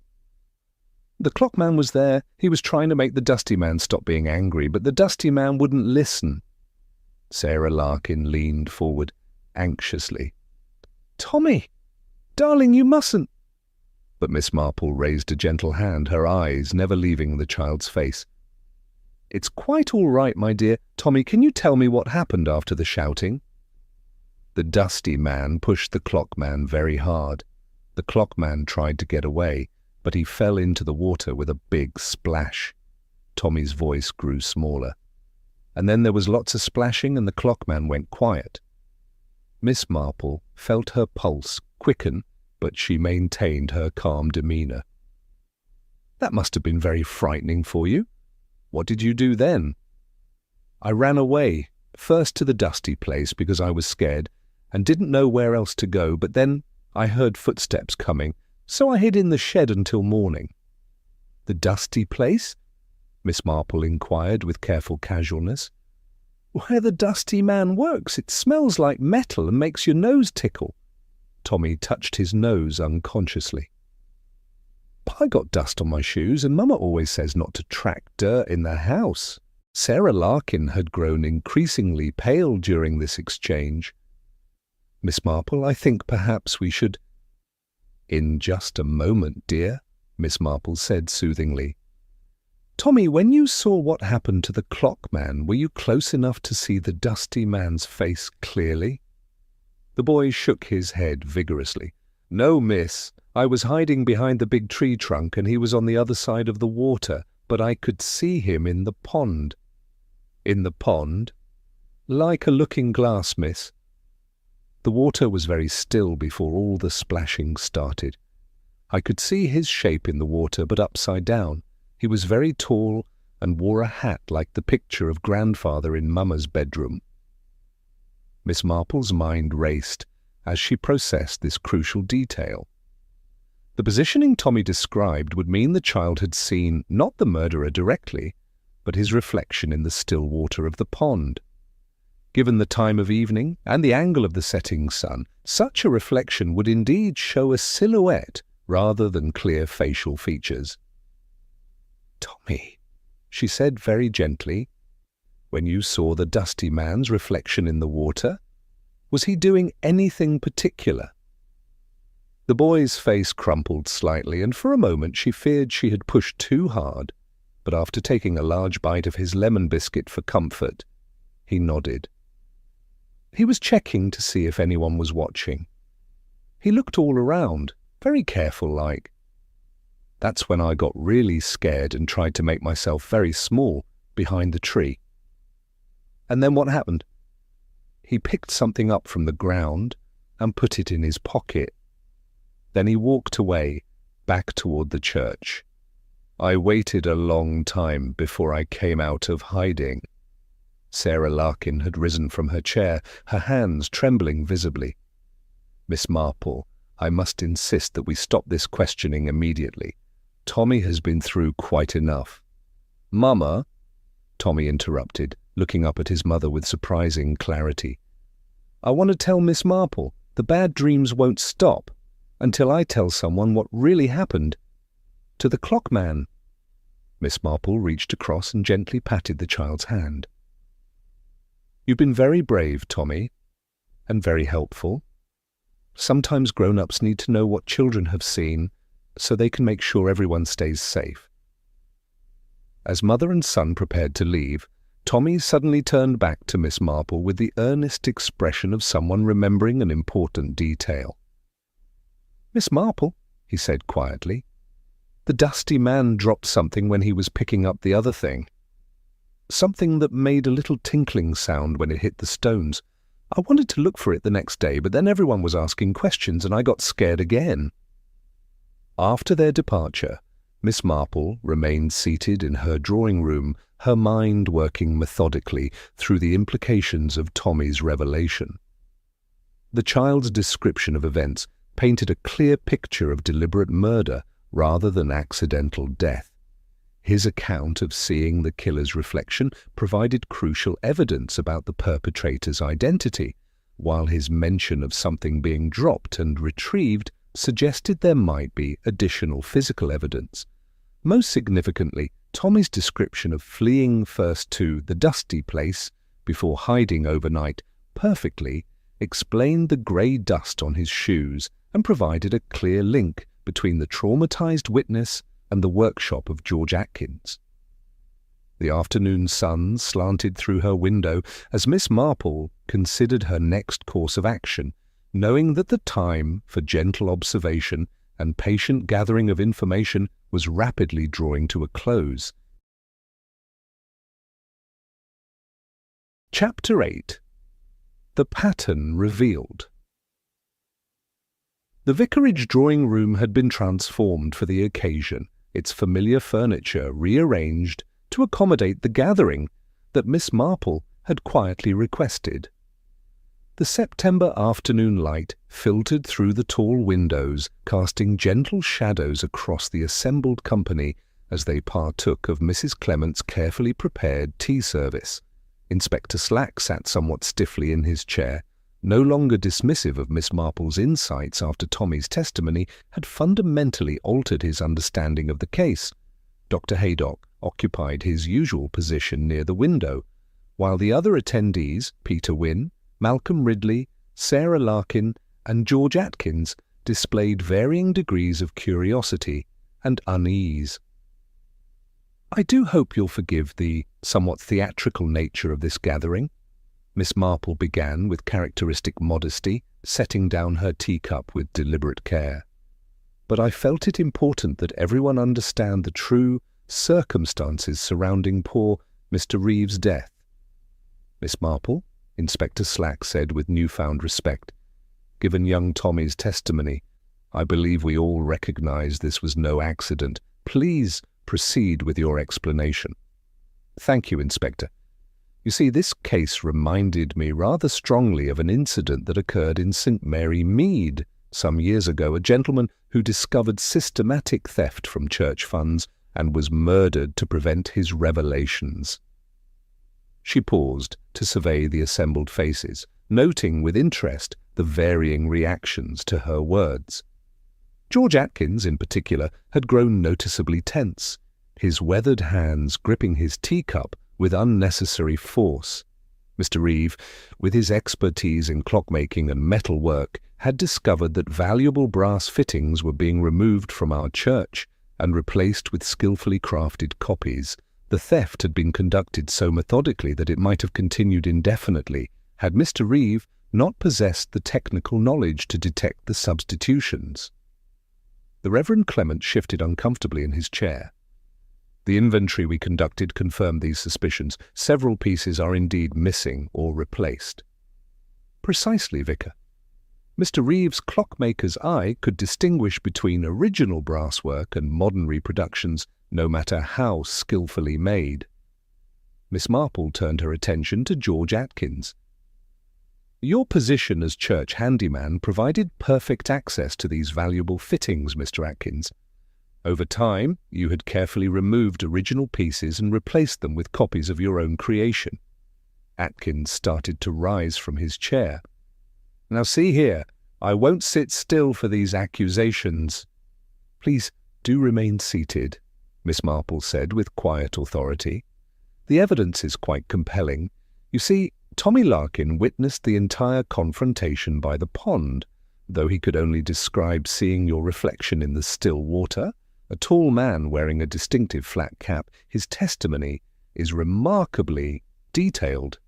"The Clockman was there. He was trying to make the Dusty Man stop being angry, but the Dusty Man wouldn't listen." Sarah Larkin leaned forward, anxiously. "Tommy! Darling, you mustn't!" But Miss Marple raised a gentle hand, her eyes never leaving the child's face. "It's quite all right, my dear. Tommy, can you tell me what happened after the shouting?" "The Dusty Man pushed the Clockman very hard. The Clockman tried to get away, but he fell into the water with a big splash." Tommy's voice grew smaller. "And then there was lots of splashing and the Clockman went quiet." Miss Marple felt her pulse quicken, but she maintained her calm demeanour. "That must have been very frightening for you. What did you do then?" "I ran away, first to the Dusty place because I was scared and didn't know where else to go, but then I heard footsteps coming, so I hid in the shed until morning." "The Dusty place? Miss Marple inquired with careful casualness. "Where the dusty man works, it smells like metal and makes your nose tickle." Tommy touched his nose unconsciously. "I got dust on my shoes, and Mama always says not to track dirt in the house." Sarah Larkin had grown increasingly pale during this exchange. "Miss Marple, I think perhaps we should—" "In just a moment, dear," Miss Marple said soothingly. "Tommy, when you saw what happened to the clockman, were you close enough to see the dusty man's face clearly?" The boy shook his head vigorously. "No, miss. I was hiding behind the big tree trunk and he was on the other side of the water, but I could see him in the pond." "In the pond?" "Like a looking glass, miss." The water was very still before all the splashing started. I could see his shape in the water, but upside down. He was very tall and wore a hat like the picture of grandfather in Mama's bedroom. Miss Marple's mind raced as she processed this crucial detail. The positioning Tommy described would mean the child had seen not the murderer directly, but his reflection in the still water of the pond. Given the time of evening and the angle of the setting sun, such a reflection would indeed show a silhouette rather than clear facial features. "Tommy," she said very gently, "when you saw the dusty man's reflection in the water, was he doing anything particular?" The boy's face crumpled slightly, and for a moment she feared she had pushed too hard, but after taking a large bite of his lemon biscuit for comfort, he nodded. He was checking to see if anyone was watching. He looked all around, very careful-like. That's when I got really scared and tried to make myself very small behind the tree. And then what happened? He picked something up from the ground and put it in his pocket. Then he walked away, back toward the church. I waited a long time before I came out of hiding. Sarah Larkin had risen from her chair, her hands trembling visibly. "Miss Marple, I must insist that we stop this questioning immediately. Tommy has been through quite enough." "Mama," Tommy interrupted, looking up at his mother with surprising clarity. "I want to tell Miss Marple the bad dreams won't stop until I tell someone what really happened to the clockman." Miss Marple reached across and gently patted the child's hand. "You've been very brave, Tommy, and very helpful. Sometimes grown-ups need to know what children have seen so they can make sure everyone stays safe." As mother and son prepared to leave, Tommy suddenly turned back to Miss Marple with the earnest expression of someone remembering an important detail. "Miss Marple," he said quietly, "the dusty man dropped something when he was picking up the other thing. Something that made a little tinkling sound when it hit the stones. I wanted to look for it the next day, but then everyone was asking questions and I got scared again." After their departure, Miss Marple remained seated in her drawing room, her mind working methodically through the implications of Tommy's revelation. The child's description of events painted a clear picture of deliberate murder rather than accidental death. His account of seeing the killer's reflection provided crucial evidence about the perpetrator's identity, while his mention of something being dropped and retrieved suggested there might be additional physical evidence. Most significantly, Tommy's description of fleeing first to the dusty place before hiding overnight perfectly explained the grey dust on his shoes and provided a clear link between the traumatized witness and the workshop of George Atkins. The afternoon sun slanted through her window as Miss Marple considered her next course of action, knowing that the time for gentle observation and patient gathering of information was rapidly drawing to a close. Chapter 8. The Pattern Revealed. The vicarage drawing-room had been transformed for the occasion, its familiar furniture rearranged to accommodate the gathering that Miss Marple had quietly requested. The September afternoon light filtered through the tall windows, casting gentle shadows across the assembled company as they partook of Mrs. Clement's carefully prepared tea service. Inspector Slack sat somewhat stiffly in his chair, no longer dismissive of Miss Marple's insights after Tommy's testimony had fundamentally altered his understanding of the case. Dr. Haydock occupied his usual position near the window, while the other attendees, Peter Wynne, Malcolm Ridley, Sarah Larkin, and George Atkins, displayed varying degrees of curiosity and unease. "I do hope you'll forgive the somewhat theatrical nature of this gathering," Miss Marple began with characteristic modesty, setting down her teacup with deliberate care. "But I felt it important that everyone understand the true circumstances surrounding poor Mr. Reeves' death." "Miss Marple," Inspector Slack said with newfound respect, "given young Tommy's testimony, I believe we all recognize this was no accident. Please proceed with your explanation." "Thank you, Inspector. You see, this case reminded me rather strongly of an incident that occurred in St. Mary Mead some years ago, a gentleman who discovered systematic theft from church funds and was murdered to prevent his revelations." She paused to survey the assembled faces, noting with interest the varying reactions to her words. George Atkins, in particular, had grown noticeably tense, his weathered hands gripping his teacup with unnecessary force. Mr. Reeve, with his expertise in clockmaking and metalwork, had discovered that valuable brass fittings were being removed from our church and replaced with skillfully crafted copies. The theft had been conducted so methodically that it might have continued indefinitely had Mr. Reeve not possessed the technical knowledge to detect the substitutions. The Reverend Clement shifted uncomfortably in his chair. "The inventory we conducted confirmed these suspicions. Several pieces are indeed missing or replaced." "Precisely, Vicar. Mr. Reeves' clockmaker's eye could distinguish between original brasswork and modern reproductions, no matter how skillfully made." Miss Marple turned her attention to George Atkins. "Your position as church handyman provided perfect access to these valuable fittings, Mr. Atkins. Over time, you had carefully removed original pieces and replaced them with copies of your own creation." Atkins started to rise from his chair. "Now see here, I won't sit still for these accusations." "Please do remain seated," Miss Marple said with quiet authority. "The evidence is quite compelling. You see, Tommy Larkin witnessed the entire confrontation by the pond, though he could only describe seeing your reflection in the still water. A tall man wearing a distinctive flat cap, his testimony is remarkably detailed."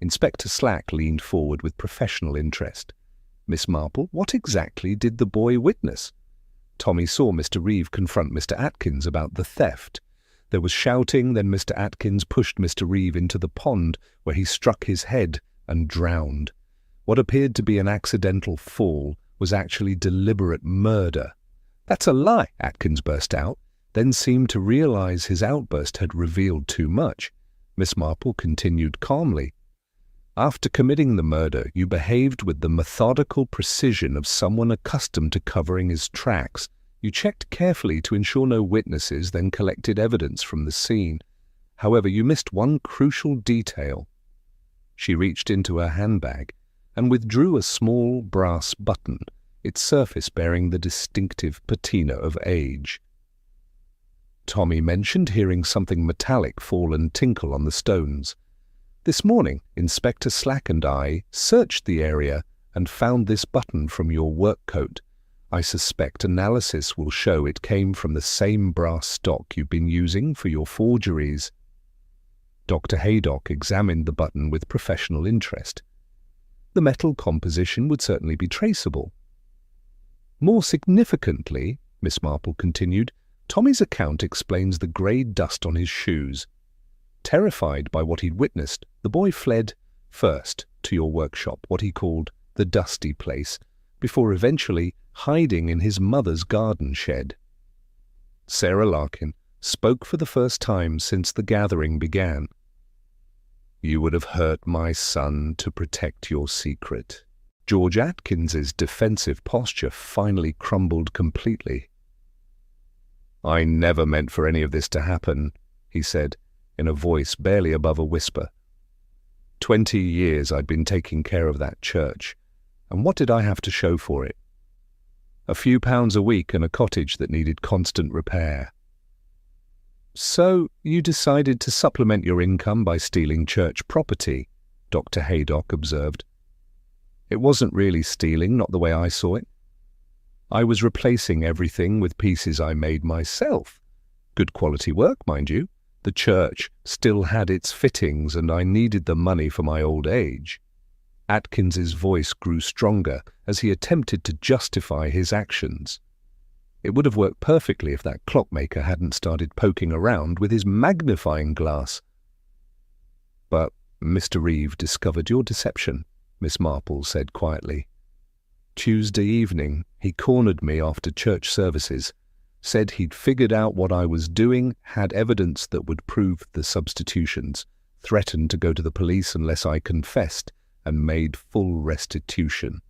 Inspector Slack leaned forward with professional interest. "Miss Marple, what exactly did the boy witness?" Tommy saw Mr. Reeve confront Mr. Atkins about the theft. There was shouting, then Mr. Atkins pushed Mr. Reeve into the pond, where he struck his head and drowned. What appeared to be an accidental fall was actually deliberate murder. "That's a lie," Atkins burst out, then seemed to realize his outburst had revealed too much. Miss Marple continued calmly. "After committing the murder, you behaved with the methodical precision of someone accustomed to covering his tracks. You checked carefully to ensure no witnesses, then collected evidence from the scene. However, you missed one crucial detail." She reached into her handbag and withdrew a small brass button, its surface bearing the distinctive patina of age. Tommy mentioned hearing something metallic fall and tinkle on the stones. "This morning, Inspector Slack and I searched the area and found this button from your work coat. I suspect analysis will show it came from the same brass stock you've been using for your forgeries." Dr. Haydock examined the button with professional interest. "The metal composition would certainly be traceable." "More significantly," Miss Marple continued, "Tommy's account explains the grey dust on his shoes. Terrified by what he'd witnessed, the boy fled first to your workshop, what he called the dusty place, before eventually hiding in his mother's garden shed." Sarah Larkin spoke for the first time since the gathering began. "You would have hurt my son to protect your secret." George Atkins's defensive posture finally crumbled completely. "I never meant for any of this to happen," he said, in a voice barely above a whisper. 20 years I'd been taking care of that church, and what did I have to show for it? A few pounds a week and a cottage that needed constant repair. "So you decided to supplement your income by stealing church property," Dr. Haydock observed. "It wasn't really stealing, not the way I saw it. I was replacing everything with pieces I made myself. Good quality work, mind you. The church still had its fittings, and I needed the money for my old age." Atkins's voice grew stronger as he attempted to justify his actions. It would have worked perfectly if that clockmaker hadn't started poking around with his magnifying glass. "But Mr. Reeve discovered your deception," Miss Marple said quietly. "Tuesday evening, he cornered me after church services, said he'd figured out what I was doing, had evidence that would prove the substitutions, threatened to go to the police unless I confessed, and made full restitution."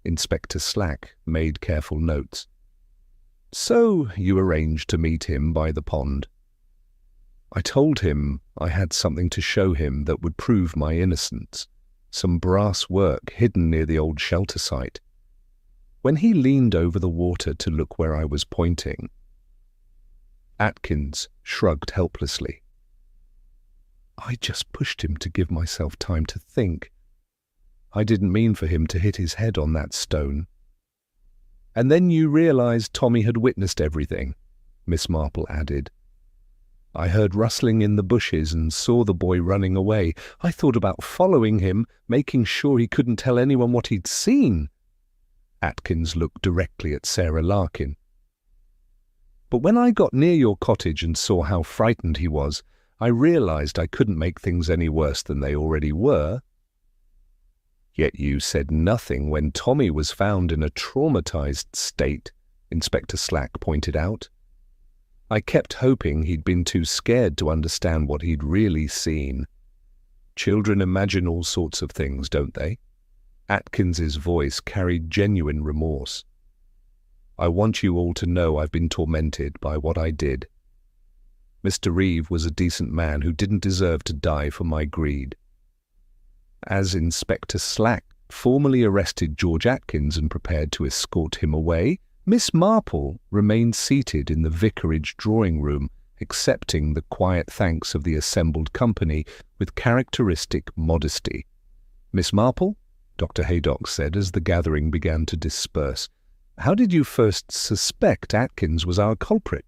Inspector Slack made careful notes. "So you arranged to meet him by the pond?" "I told him I had something to show him that would prove my innocence, some brass work hidden near the old shelter site." When he leaned over the water to look where I was pointing, Atkins shrugged helplessly. "I just pushed him to give myself time to think. I didn't mean for him to hit his head on that stone." "And then you realized Tommy had witnessed everything," Miss Marple added. "I heard rustling in the bushes and saw the boy running away. I thought about following him, making sure he couldn't tell anyone what he'd seen." Atkins looked directly at Sarah Larkin. "But when I got near your cottage and saw how frightened he was, I realized I couldn't make things any worse than they already were." "Yet you said nothing when Tommy was found in a traumatized state," Inspector Slack pointed out. "I kept hoping he'd been too scared to understand what he'd really seen. Children imagine all sorts of things, don't they?" Atkins's voice carried genuine remorse. "I want you all to know I've been tormented by what I did. Mr. Reeve was a decent man who didn't deserve to die for my greed." As Inspector Slack formally arrested George Atkins and prepared to escort him away, Miss Marple remained seated in the vicarage drawing-room, accepting the quiet thanks of the assembled company with characteristic modesty. "Miss Marple," Dr. Haydock said as the gathering began to disperse, "how did you first suspect Atkins was our culprit?"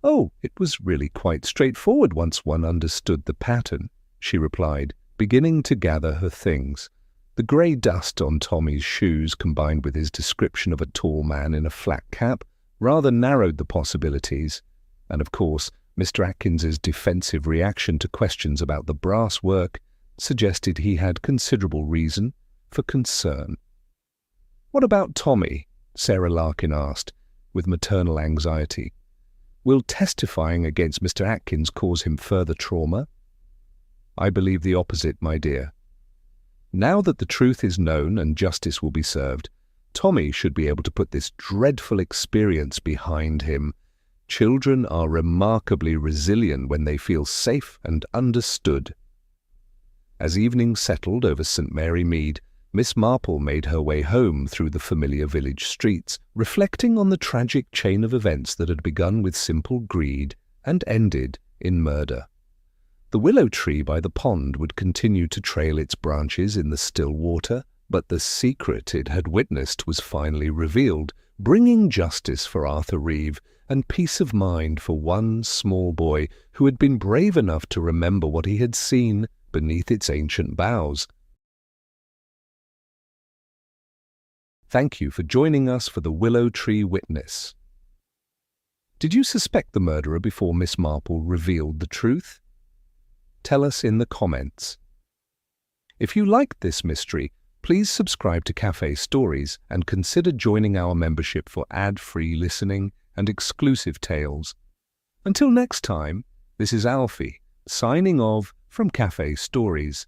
"Oh, it was really quite straightforward once one understood the pattern," she replied, beginning to gather her things. The grey dust on Tommy's shoes, combined with his description of a tall man in a flat cap, rather narrowed the possibilities. And of course, Mr. Atkins's defensive reaction to questions about the brass work suggested he had considerable reason for concern. "What about Tommy?" Sarah Larkin asked, with maternal anxiety. "Will testifying against Mr. Atkins cause him further trauma?" "I believe the opposite, my dear. Now that the truth is known and justice will be served, Tommy should be able to put this dreadful experience behind him. Children are remarkably resilient when they feel safe and understood." As evening settled over St. Mary Mead, Miss Marple made her way home through the familiar village streets, reflecting on the tragic chain of events that had begun with simple greed and ended in murder. The willow tree by the pond would continue to trail its branches in the still water, but the secret it had witnessed was finally revealed, bringing justice for Arthur Reeve and peace of mind for one small boy who had been brave enough to remember what he had seen beneath its ancient boughs. Thank you for joining us for the Willow Tree Witness. Did you suspect the murderer before Miss Marple revealed the truth? Tell us in the comments. If you liked this mystery, please subscribe to Cafe Stories and consider joining our membership for ad-free listening and exclusive tales. Until next time, this is Alfie, signing off from Cafe Stories.